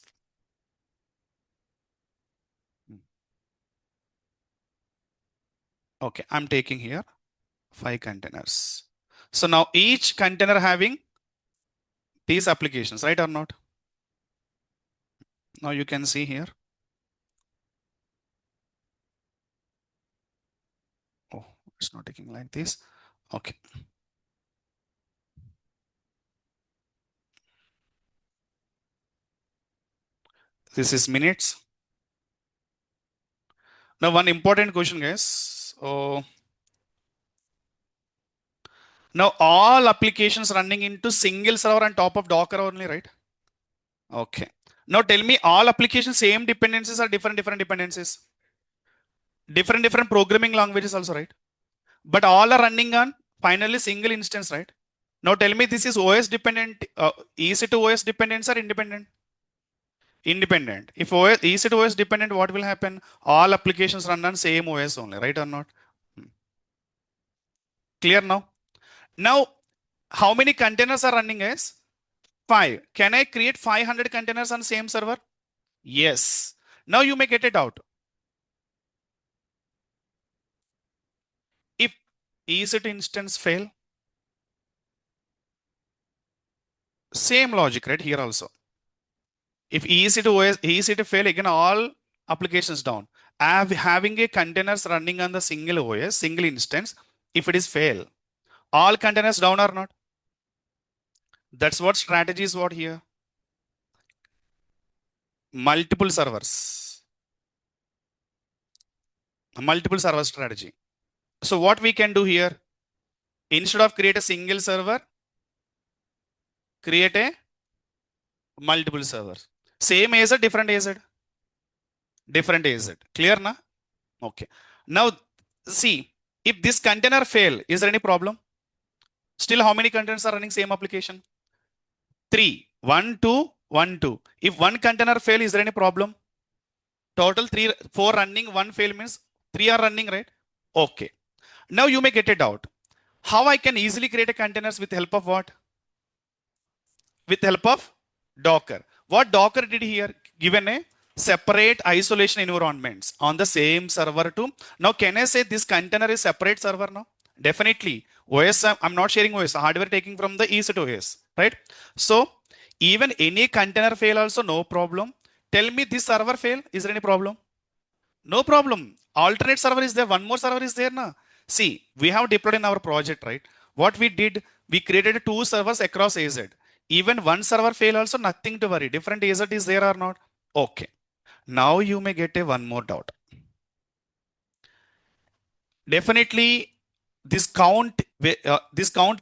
Okay, I'm taking here 5 containers. So now each container having these applications, right or not? Now you can see here. Oh, it's not taking like this. Okay. This is minutes. Now one important question, guys. Oh, now all applications running into single server on top of Docker only, right? Okay. Now tell me, all applications same dependencies or different dependencies? Different programming languages also, right? But all are running on finally single instance, right? Now tell me, this is OS dependent, EC2 OS dependent or independent? Independent. If EC2 OS dependent, what will happen? All applications run on same OS only, right or not? Clear now? Now, how many containers are running, guys? 5. Can I create 500 containers on same server? Yes. Now you may get it out. If EC2 instance fail, same logic, right? Here also. If EC2 fail, again all applications down. Having a containers running on the single OS, single instance, if it is fail, all containers down or not? That's what strategy is what here. Multiple servers. Multiple server strategy. So what we can do here, instead of create a single server, create a multiple servers. Same AZ, different AZ. Different AZ. Clear na? Okay. Now see, if this container fail, is there any problem? Still, how many containers are running same application? 3. 1, 2, 1, 2. If one container fail, is there any problem? Total 3, 4 running, 1 fail means 3 are running, right? Okay. Now you may get a doubt. How I can easily create a containers with help of what? With help of Docker. What Docker did here? Given a separate isolation environments on the same server too. Now can I say this container is separate server now? Definitely. OS, I'm not sharing OS, hardware taking from the EC2 OS, right? So even any container fail also no problem. Tell me this server fail, is there any problem? No problem. Alternate server is there, one more server is there now. See, we have deployed in our project, right? What we did, we created 2 servers across AZ. Even one server fail also, nothing to worry. Different AZ is there or not? Okay. Now you may get a one more doubt. Definitely this count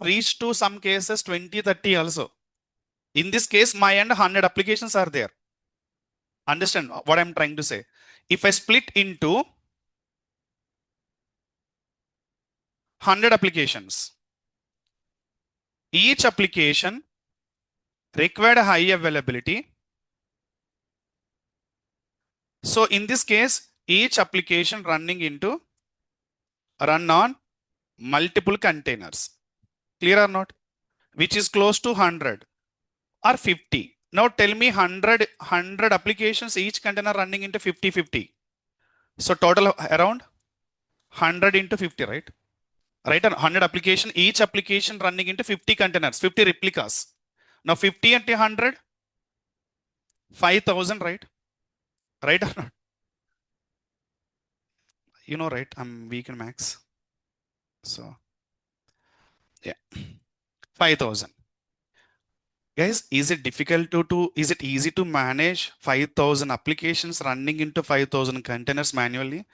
reached to some cases 20, 30 also. In this case, my end 100 applications are there. Understand what I'm trying to say? If I split into 100 applications, each application required a high availability. So in this case, each application running into run on multiple containers. Clear or not? Which is close to 100 or 50. Now tell me 100 applications, each container running into 50. So total around 100 into 50, right? Right, 100 application, each application running into 50 containers, 50 replicas. Now 50 into 100, 5,000, right? Right or not? You know, right? I'm weak in max. So, yeah, 5,000. Guys, is it difficult is it easy to manage 5,000 applications running into 5,000 containers manually?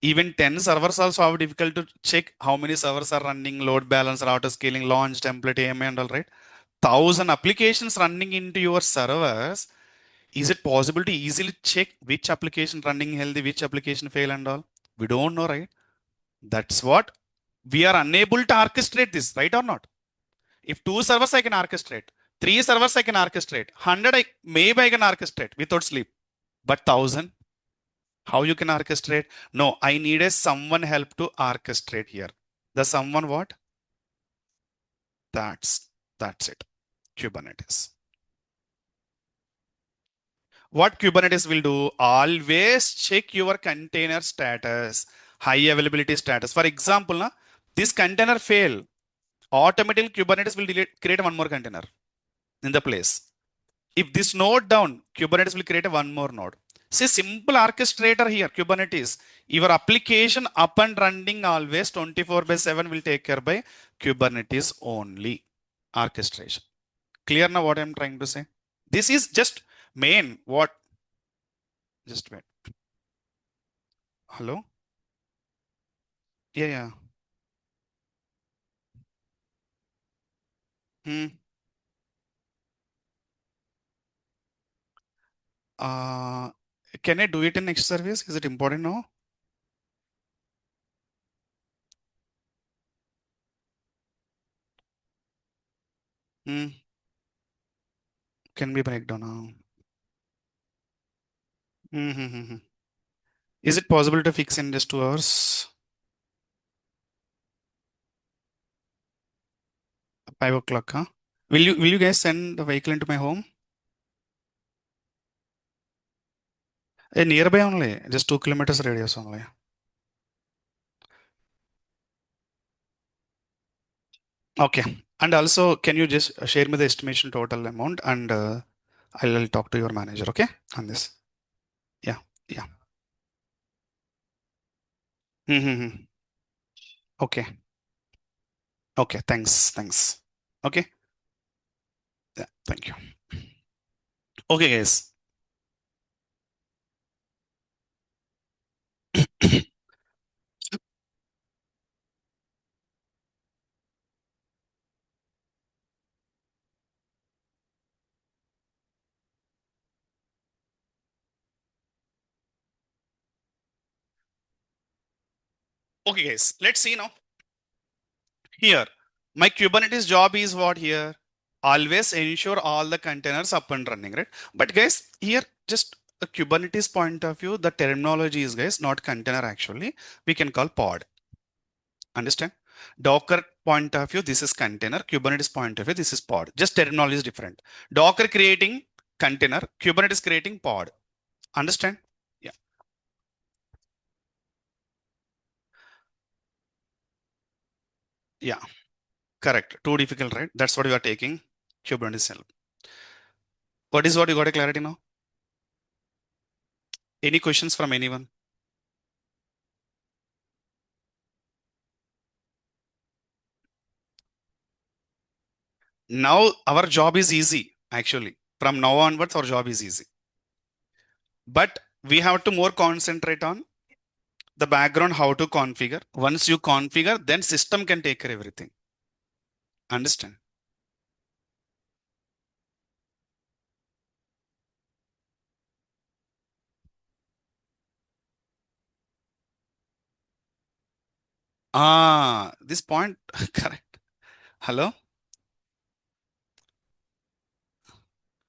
Even 10 servers also have difficult to check how many servers are running, load balancer, auto scaling, launch, template, AMA and all, right? 1,000 applications running into your servers. Is it possible to easily check which application running healthy, which application fail and all? We don't know, right? That's what we are unable to orchestrate this, right or not? If 2 servers I can orchestrate, 3 servers I can orchestrate, 100 maybe I can orchestrate without sleep, but 1,000, how you can orchestrate? No, I need a someone help to orchestrate here. The someone what? That's it. Kubernetes. What Kubernetes will do, always check your container status, high availability status. For example, this container fail, automatically Kubernetes will create one more container in the place. If this node down, Kubernetes will create one more node. See, simple orchestrator here, Kubernetes. Your application up and running always 24/7 will take care by Kubernetes only. Orchestration. Clear now what I'm trying to say? This is just main what. Just wait. Hello? Yeah, yeah. Hmm. Uh, can I do it in next service? Is it important now? Hmm. Can we break down now? Mm-hmm. Is it possible to fix in just 2 hours? 5 o'clock, huh? Will you guys send the vehicle into my home? Nearby only, just 2 kilometers radius only. Okay. And also, can you just share me the estimation total amount and I'll talk to your manager, okay? On this. Yeah. Yeah. Mm-hmm. Okay. Okay. Thanks. Thanks. Okay. Yeah. Thank you. Okay, guys. Okay, guys. Let's see now. Here, my Kubernetes job is what here? Always ensure all the containers up and running, right? But guys, here just a Kubernetes point of view, the terminology is guys not container actually. We can call pod. Understand? Docker point of view, this is container. Kubernetes point of view, this is pod. Just terminology is different. Docker creating container, Kubernetes creating pod. Understand? Yeah. Yeah. Correct. Too difficult, right? That's what you are taking. Kubernetes help. What you got a clarity now? Any questions from anyone? Now our job is easy actually. From now onwards, our job is easy. But we have to more concentrate on the background, how to configure. Once you configure, then system can take care of everything. Understand? This point, correct. Hello?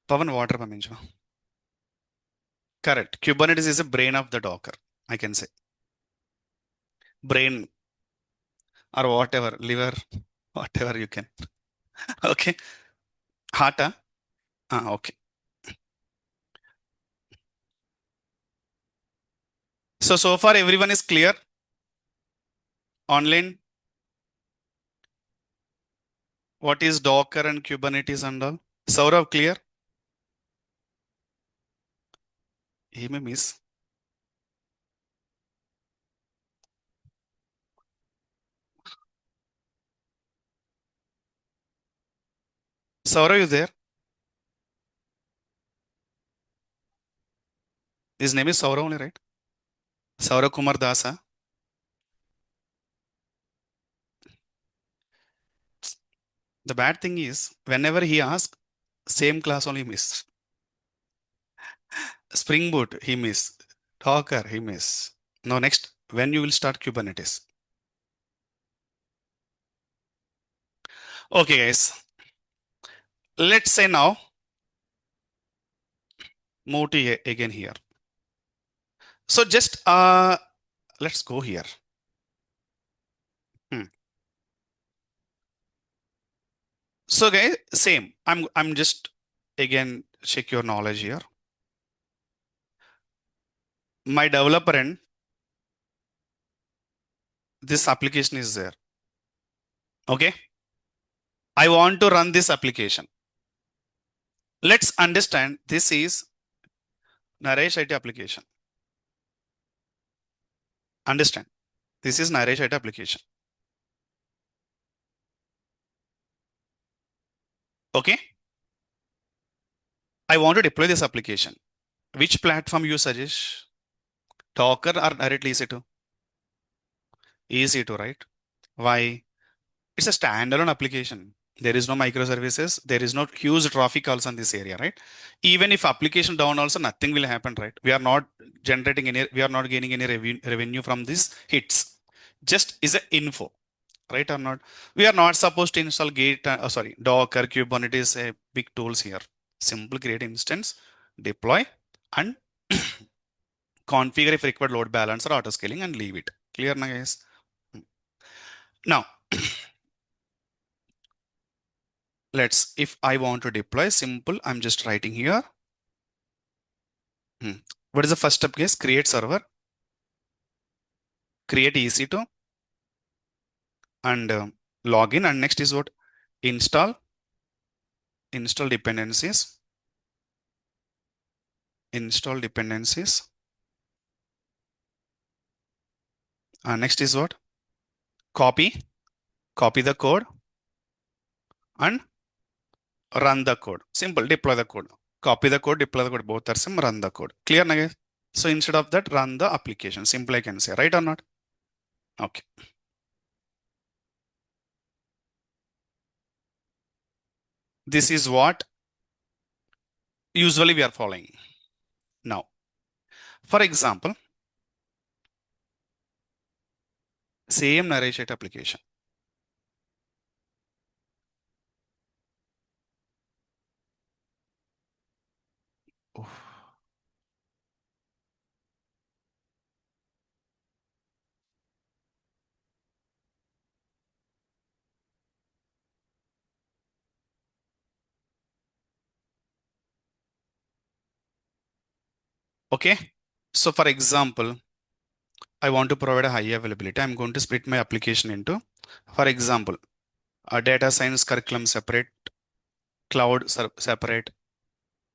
Pavan water pamincho. Correct. Kubernetes is a brain of the Docker, I can say. brain or whatever, liver, whatever you can. Okay. Heart, okay. So far everyone is clear online. What is Docker and Kubernetes and all? Saurav, clear? He may miss. Saurav, you there? His name is Saurav only, right? Saurav Kumar Dasa. The bad thing is, whenever he asks, same class only miss. Spring Boot, he miss. Docker, he miss. Now next, when you will start Kubernetes? Okay, guys. Let's say now, move to again here. So just let's go here. Hmm. So guys, same. I'm just again check your knowledge here. My developer end, this application is there. Okay. I want to run this application. Let's understand this is Naresh IT application. Understand. This is Naresh IT application. Okay. I want to deploy this application. Which platform you suggest? Docker or directly EC2? EC2, right? Why? It's a standalone application. There is no microservices. There is no huge traffic also in this area, right? Even if application down also, nothing will happen, right? We are not generating any, we are not gaining any revenue from these hits. Just is a info, right or not? We are not supposed to install Git, Docker, Kubernetes, big tools here. Simple create instance, deploy, and configure if required load balancer, auto scaling, and leave it. Clear now, guys? Now, if I want to deploy, simple, I'm just writing here. What is the first step, guys? Create server, create EC2, and login. And next is what? Install dependencies, install dependencies. And next is what? Copy the code and run the code. Simple, deploy the code. Copy the code, deploy the code. Both are same, run the code. Clear now, guys? So instead of that, run the application. Simple, I can say, right or not? Okay. This is what usually we are following. Now, for example, same narration application. Oh. Okay. So for example, I want to provide a high availability. I'm going to split my application into, for example, a data science curriculum separate, cloud separate,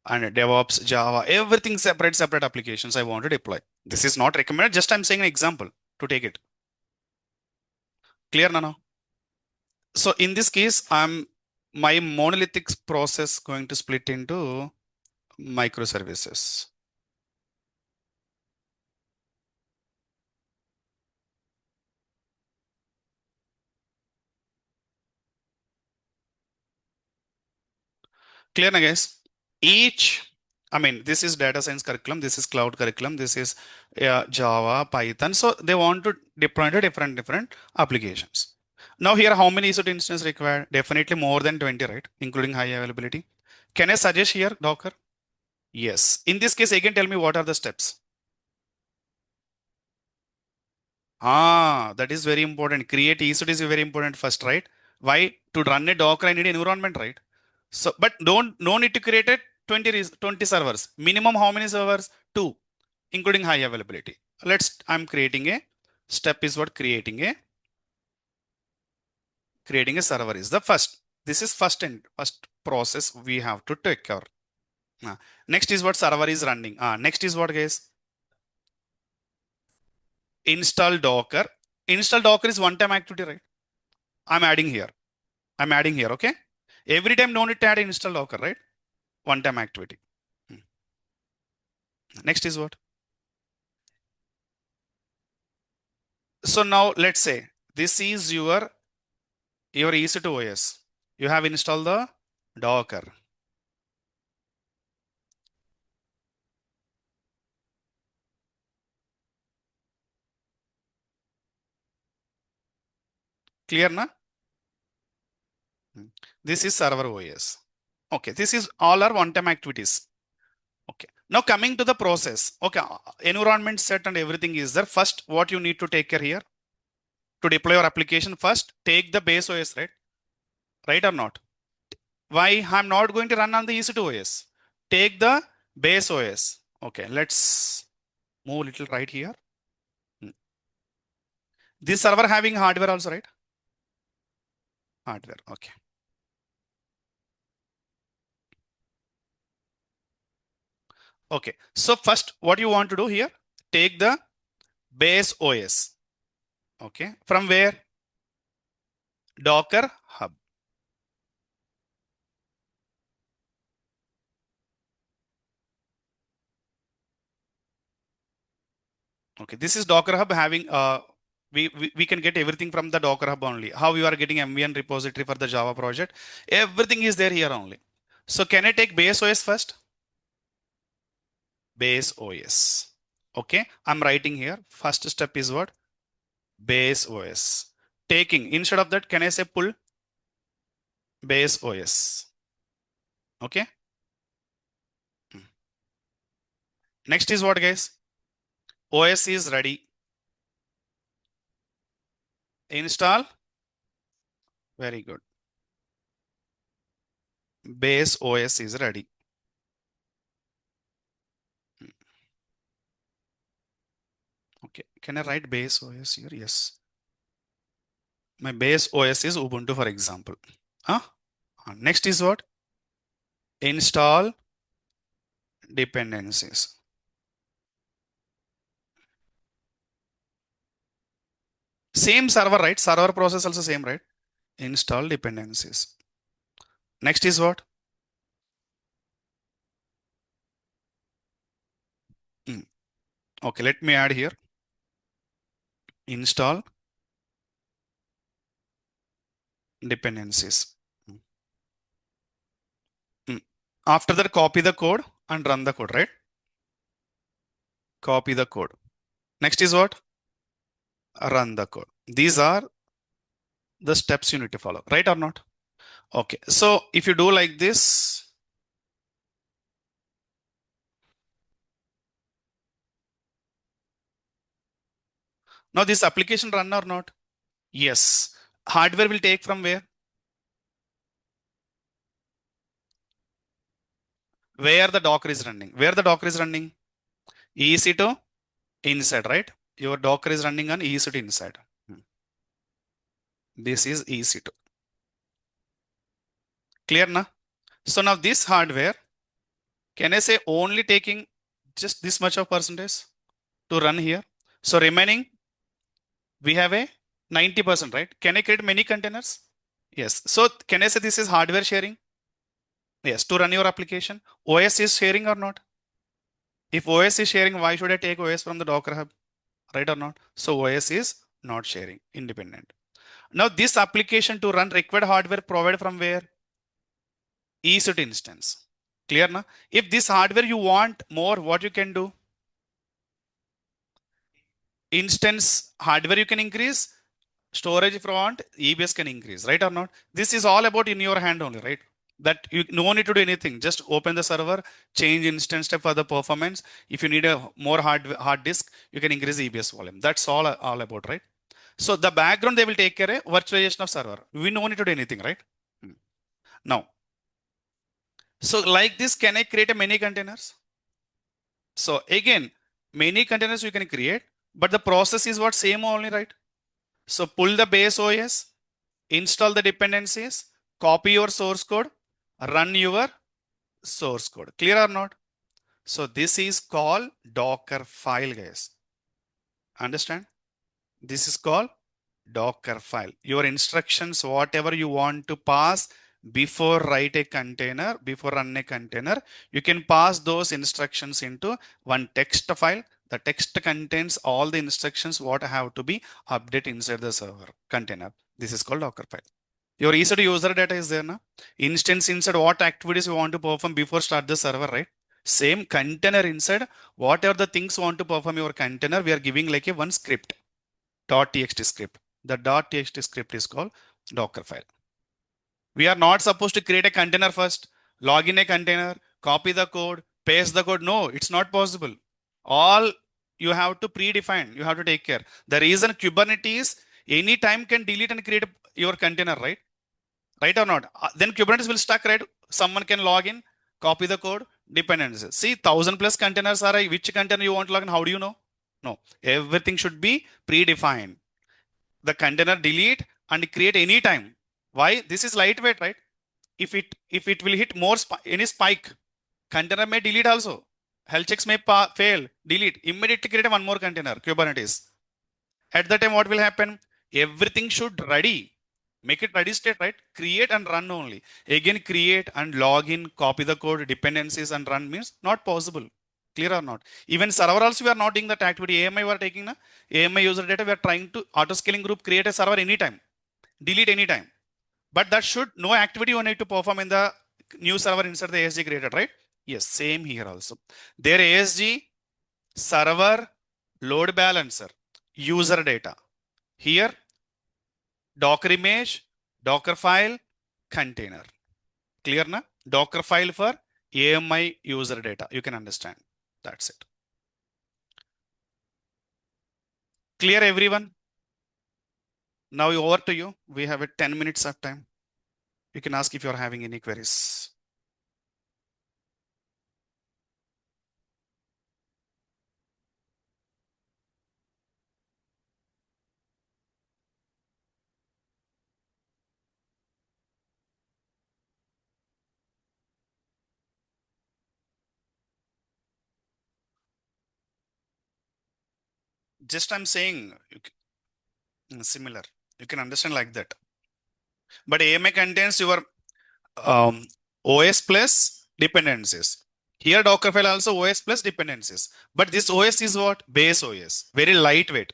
and DevOps, Java, everything separate applications I want to deploy. This is not recommended. Just I'm saying an example to take it. Clear, Nano? So in this case, my monolithic process going to split into microservices. Clear, na guys? This is data science curriculum, this is cloud curriculum, this is Java, Python. So they want to deploy to different applications. Now here, how many EC2 instances required? Definitely more than 20, right? Including high availability. Can I suggest here, Docker? Yes. In this case, again, tell me what are the steps? That is very important. Create EC2 is very important first, right? Why? To run a Docker, I need environment, right? So, but no need to create a 20 servers. Minimum how many servers? Two, including high availability. I'm creating a step is what creating a server is the first. This is first process we have to take care. Next is what server is running. Next is what, guys? Install Docker. Install Docker is one-time activity, right? I'm adding here. Okay? Every time no need to add install Docker, right? One-time activity. Next is what? So now let's say this is your EC2 OS. You have installed the Docker. Clear na? This is server OS. Okay, this is all our one-time activities. Okay, now coming to the process. Okay, environment set and everything is there. First, what you need to take care here to deploy your application, first take the base OS, right? Right or not? Why I'm not going to run on the EC2 OS? Take the base OS. Okay, let's move a little right here. This server having hardware also, right? Hardware, okay. Okay, so first what you want to do here, take the base OS. Okay, from where? Docker Hub. Okay, this is Docker Hub having we can get everything from the Docker Hub only. How you are getting MVN repository for the Java project, everything is there here only. So can I take base OS first? Base OS. Okay, I'm writing here. First step is what? Base OS. Taking, instead of that, can I say pull base OS? Okay. Next is what, guys? OS is ready. Install. Very good. Base OS is ready. Okay. Can I write base OS here? Yes. My base OS is Ubuntu, for example. Next is what? Install dependencies. Same server, right? Server process also same, right? Install dependencies. Next is what? Okay, let me add here. Install dependencies. After that, copy the code and run the code, right? Copy the code. Next is what? Run the code. These are the steps you need to follow, right or not? Okay, so if you do like this, now this application run or not? Yes. Hardware will take from where? Where the Docker is running. Where the Docker is running? EC2 inside, right? Your Docker is running on EC2 inside. This is EC2. Clear na? So now this hardware, can I say only taking just this much of percentage to run here? So remaining, we have a 90%, right? Can I create many containers? Yes. So can I say this is hardware sharing? Yes. To run your application, OS is sharing or not? If OS is sharing, why should I take OS from the Docker Hub? Right or not? So OS is not sharing, independent. Now this application to run required hardware provided from where? EC2 instance. Clear na? If this hardware you want more, what you can do? Instance hardware you can increase, storage if you want, EBS can increase, right or not? This is all about in your hand only, right? that you no need to do anything. Just open the server, change instance type for the performance. If you need a more hard disk, you can increase EBS volume. That's all about, right? So the background they will take care of virtualization of server. We no need to do anything, right? Hmm. Now, so like this, can I create a many containers? So again, many containers you can create, but the process is what same only, right? So pull the base OS, install the dependencies, copy your source code, run your source code. Clear or not? So this is called Docker file, guys. Understand? This is called Docker file. Your instructions, whatever you want to pass before write a container, before run a container, you can pass those instructions into one text file. The text contains all the instructions what have to be updated inside the server container. This is called Docker file. Your EC2 user data is there now. Instance inside what activities you want to perform before start the server, right? Same container inside, whatever the things want to perform your container, we are giving like a one script, .txt script. The .txt script is called Docker file. We are not supposed to create a container first, log in a container, copy the code, paste the code. No, it's not possible. All you have to predefine, you have to take care. The reason Kubernetes anytime can delete and create your container, right? Right or not? Then Kubernetes will stuck, right? Someone can log in, copy the code, dependencies. See, 1,000+ containers are which container you want to log in. How do you know? No, everything should be predefined. The container delete and create anytime. Why? This is lightweight, right? If it will hit more any spike, container may delete also. Health checks may fail, delete. Immediately create one more container, Kubernetes. At that time, what will happen? Everything should ready. Make it ready state, right? Create and run only. Again, create and log in, copy the code, dependencies and run means not possible. Clear or not? Even server also, we are not doing that activity. AMI we are taking na? AMI user data, we are trying to auto scaling group create a server anytime, delete anytime. But that should no activity you need to perform in the new server inside the ASG created, right? Yes, same here also. Their ASG server load balancer, user data. Here, Docker image, Docker file, container. Clear na? Docker file for AMI user data. You can understand. That's it. Clear everyone? Now over to you. We have a 10 minutes of time. You can ask if you're having any queries. Just I'm saying similar. You can understand like that. But AMI contains your OS plus dependencies. Here Docker file also OS plus dependencies. But this OS is what? Base OS. Very lightweight.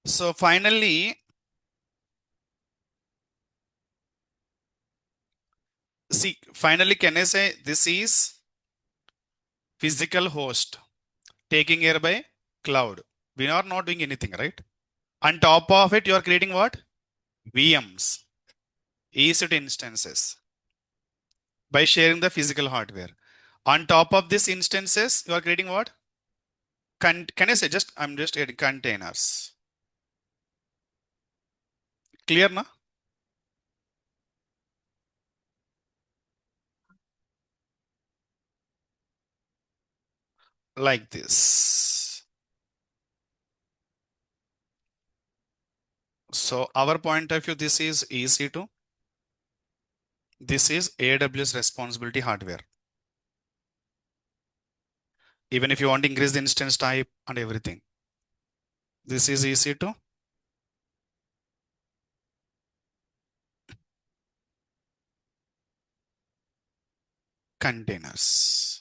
So finally, see, finally, can I say this is physical host taking care by cloud. We are not doing anything, right? On top of it, you are creating what? VMs, EC2 instances by sharing the physical hardware. On top of these instances, you are creating what? Can I say just, I'm just adding containers. Clear na? Like this. So our point of view, this is EC2. This is AWS responsibility hardware. Even if you want to increase the instance type and everything. This is EC2. Containers.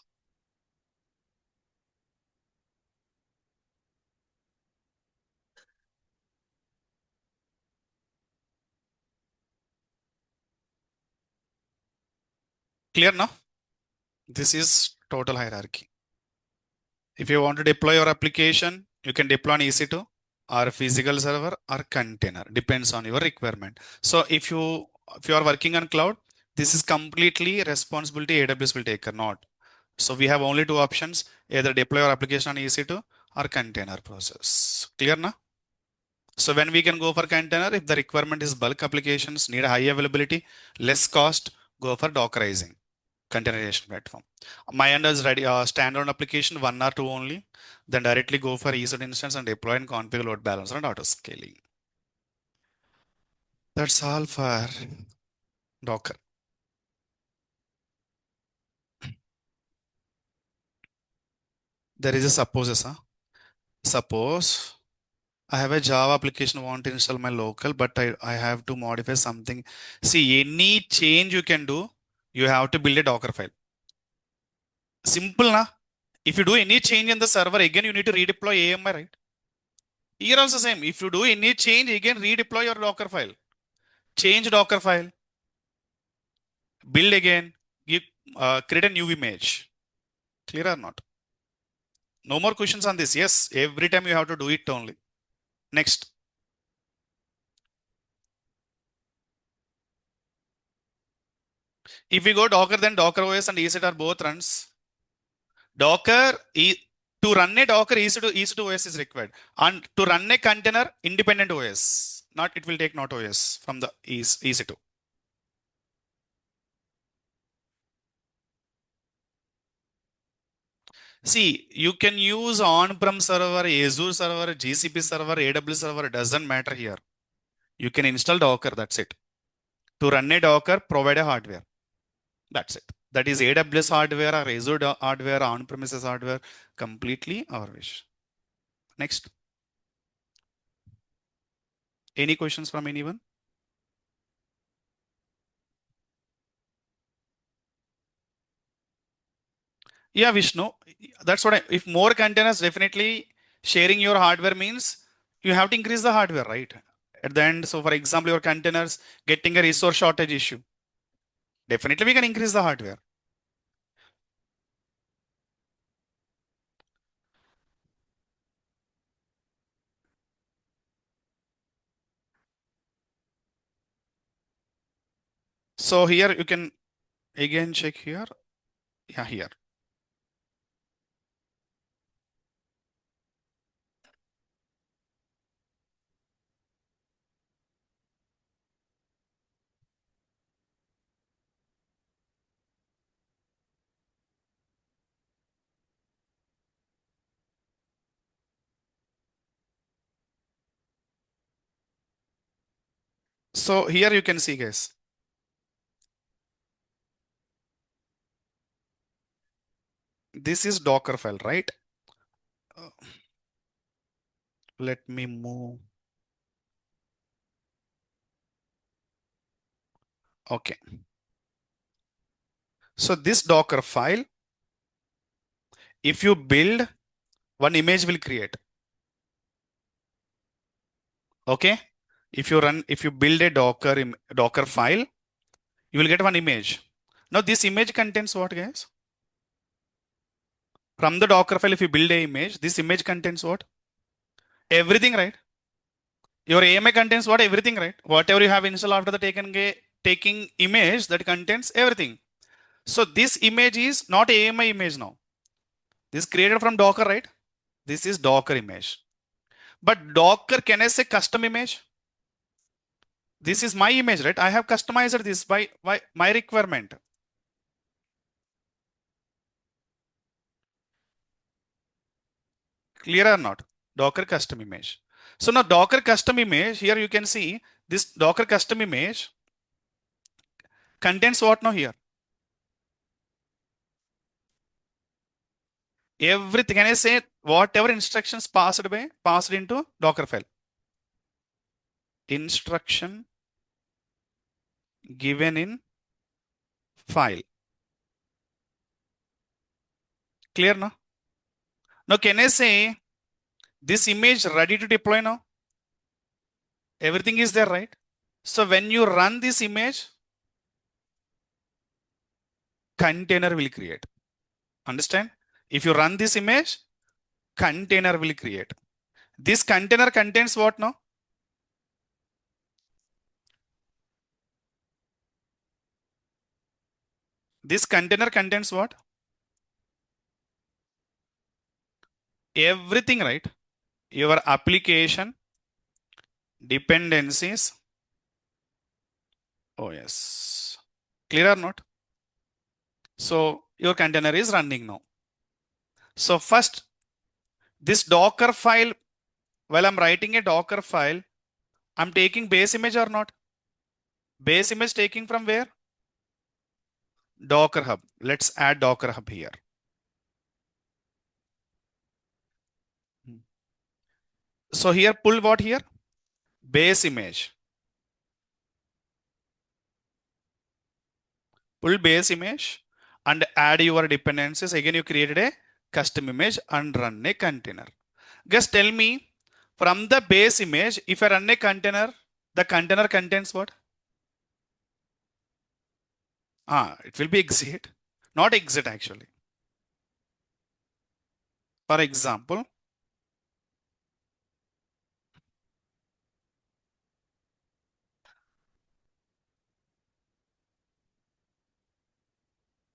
Clear now? This is total hierarchy. If you want to deploy your application, you can deploy on EC2. or physical server or container, depends on your requirement. So if you are working on cloud, this is completely responsibility AWS will take care, not. So we have only two options, either deploy your application on EC2 or container process. Clear now? So when we can go for container, if the requirement is bulk applications, need high availability, less cost, go for Dockerizing, containerization platform. My end is ready, standalone application, one or two only. Then directly go for EC2 instance and deploy and configure load balancer and auto scaling. That's all for Docker. There is a supposes, huh? Suppose I have a Java application, want to install my local, but I have to modify something. See, any change you can do, you have to build a Docker file. Simple, na? If you do any change in the server, again, you need to redeploy AMI, right? Here also same. If you do any change, again, redeploy your Docker file. Change Docker file. Build again. Give, create a new image. Clear or not? No more questions on this. Yes, every time you have to do it only. Next. If we go Docker, then Docker OS and EC2 are both runs. Docker, to run a Docker, EC2 OS is required. And to run a container, independent OS. Not, it will take not OS from the EC2. See, you can use on-prem server, Azure server, GCP server, AWS server, doesn't matter here. You can install Docker, that's it. To run a Docker, provide a hardware. That's it. That is AWS hardware or Azure hardware, on-premises hardware, completely our wish. Next. Any questions from anyone? Yeah, Vishnu. That's what if more containers, definitely sharing your hardware means you have to increase the hardware, right? At the end, so for example, your containers getting a resource shortage issue. Definitely we can increase the hardware. So here you can again check here. Yeah, here. So here you can see, guys. This is Docker file, right? Uh, Let me move. Okay. So this Docker file, if you build, one image will create. Okay. If you build a Docker file, you will get one image. Now this image contains what, guys? From the Docker file, if you build a image, this image contains what? Everything, right? Your AMI contains what? Everything, right? Whatever you have installed after the taking image, that contains everything. So this image is not AMI image now. This is created from Docker, right? This is Docker image. But Docker, can I say custom image? This is my image, right? I have customized this by my requirement. Clear or not? Docker custom image. So now Docker custom image, here you can see this Docker custom image contains what now here? Everything. Can I say whatever instructions passed into Docker file? Instruction given in file. Clear now? Now can I say this image ready to deploy now? Everything is there, right? So when you run this image, container will create. Understand? If you run this image, container will create. This container contains what now? This container contains what? Everything, right? Your application, dependencies. Oh, yes. Clear or not? So your container is running now. So first, this Docker file, while I'm writing a Docker file, I'm taking base image or not? Base image taking from where? Docker Hub. Let's add Docker Hub here. So here, pull what here? Base image. Pull base image and add your dependencies. Again, you created a custom image and run a container. Just tell me, from the base image, if I run a container, the container contains what? It will be exit, not exit actually. For example,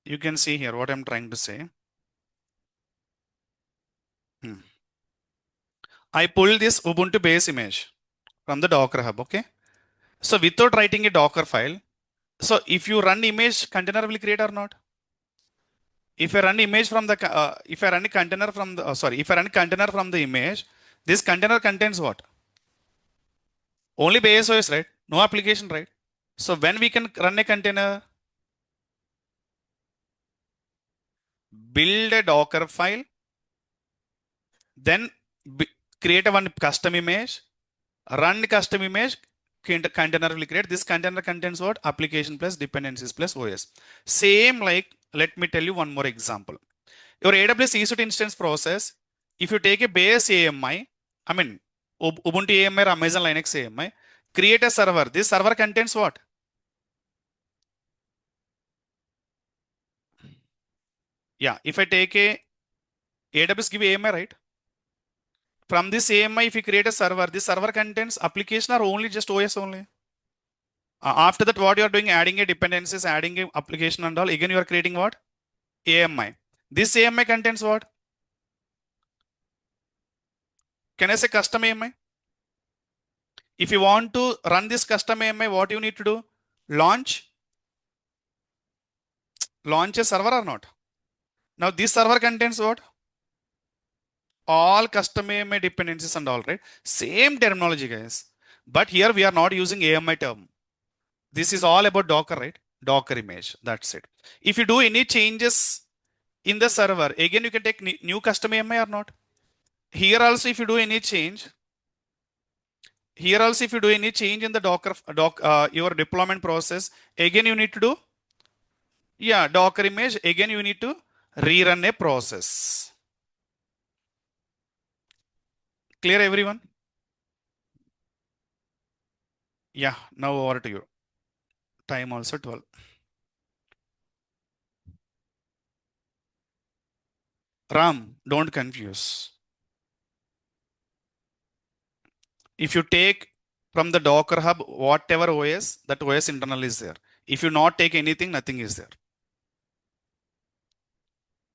you can see here what I'm trying to say. I pull this Ubuntu base image from the Docker Hub, okay? So without writing a Docker file, so if you run image, container will create or not? If I run image from the, if I run a container from the, if I run a container from the image, this container contains what? Only base OS, right? No application, right? So when we can run a container, build a Docker file, then create a one custom image, run custom image, container will create. This container contains what? Application plus dependencies plus OS. Same like, let me tell you one more example. Your AWS EC2 instance process, if you take a base AMI, I mean, Ubuntu AMI or Amazon Linux AMI, create a server. This server contains what? Yeah, if I take a AWS give AMI, right? From this AMI, if you create a server, this server contains application or only just OS only? After that, what you are doing, adding a dependencies, adding a application and all, again you are creating what? AMI. This AMI contains what? Can I say custom AMI? If you want to run this custom AMI, what you need to do? Launch a server or not? Now this server contains what? All custom AMI dependencies and all, right? Same terminology, guys. But here we are not using AMI term. This is all about Docker, right? Docker image. That's it. If you do any changes in the server, again you can take new custom AMI or not? Here also, if you do any change, in the your deployment process, again you need to do, yeah, Docker image, again you need to rerun a process. Clear, everyone? Yeah, now over to you. Time also 12. Ram, don't confuse. If you take from the Docker Hub, whatever OS, that OS internal is there. If you not take anything, nothing is there.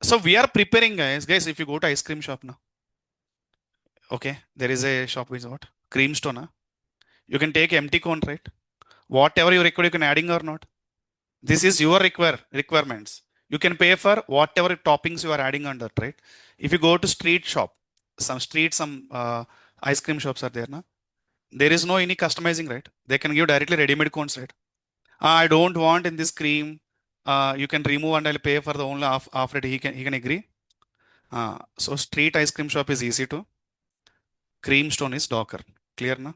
So we are preparing, guys. Guys, if you go to ice cream shop now, okay, there is a shop is what? Creamstone. Huh? You can take empty cone, right? Whatever you require, you can adding or not. This is your requirements. You can pay for whatever toppings you are adding on that, right? If you go to street shop, some ice cream shops are there, na? There is no any customizing, right? They can give directly ready-made cones, right? I don't want in this cream. You can remove and I'll pay for the only after it. He can agree. So street ice cream shop is easy to. Creamstone is Docker. Clear, na?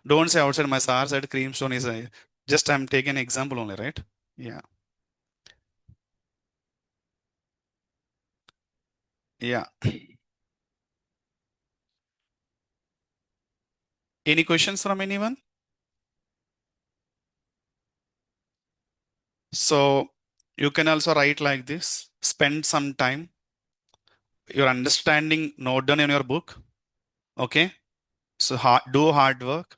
Don't say outside my sir said Creamstone is just I'm taking an example only, right? Yeah. Yeah. Any questions from anyone? So you can also write like this. Spend some time. Your understanding note down in your book. Okay. So do hard work.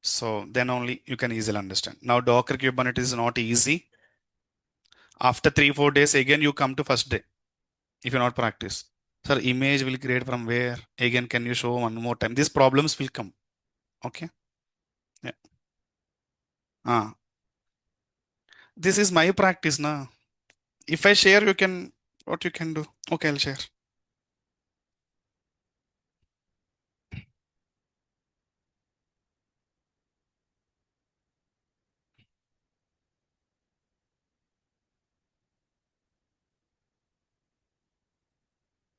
So then only you can easily understand. Now Docker Kubernetes is not easy. After 3 4 days, again you come to first day if you not practice. Sir, image will create from where? Again, can you show one more time? These problems will come. Okay. Yeah. Ah, this is my practice now. If I share, you can what you can do. Okay, I'll share.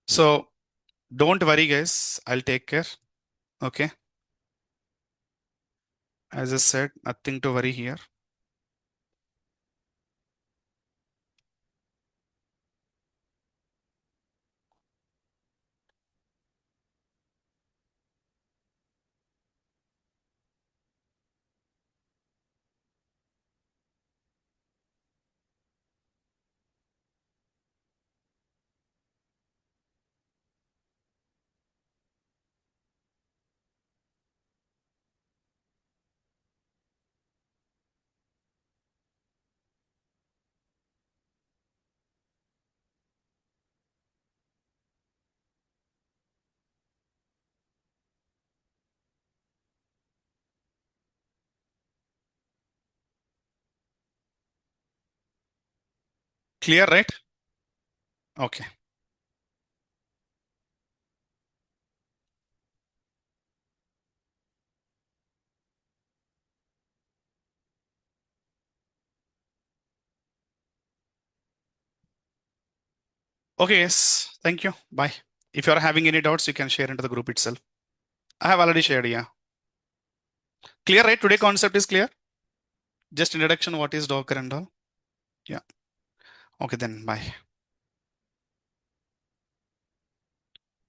So don't worry, guys. I'll take care. Okay. As I said, nothing to worry here. Clear, right? Okay. Okay, yes. Thank you. Bye. If you're having any doubts, you can share into the group itself. I have already shared, yeah. Clear, right? Today concept is clear. Just introduction, what is Docker and all. Yeah. Okay, then bye.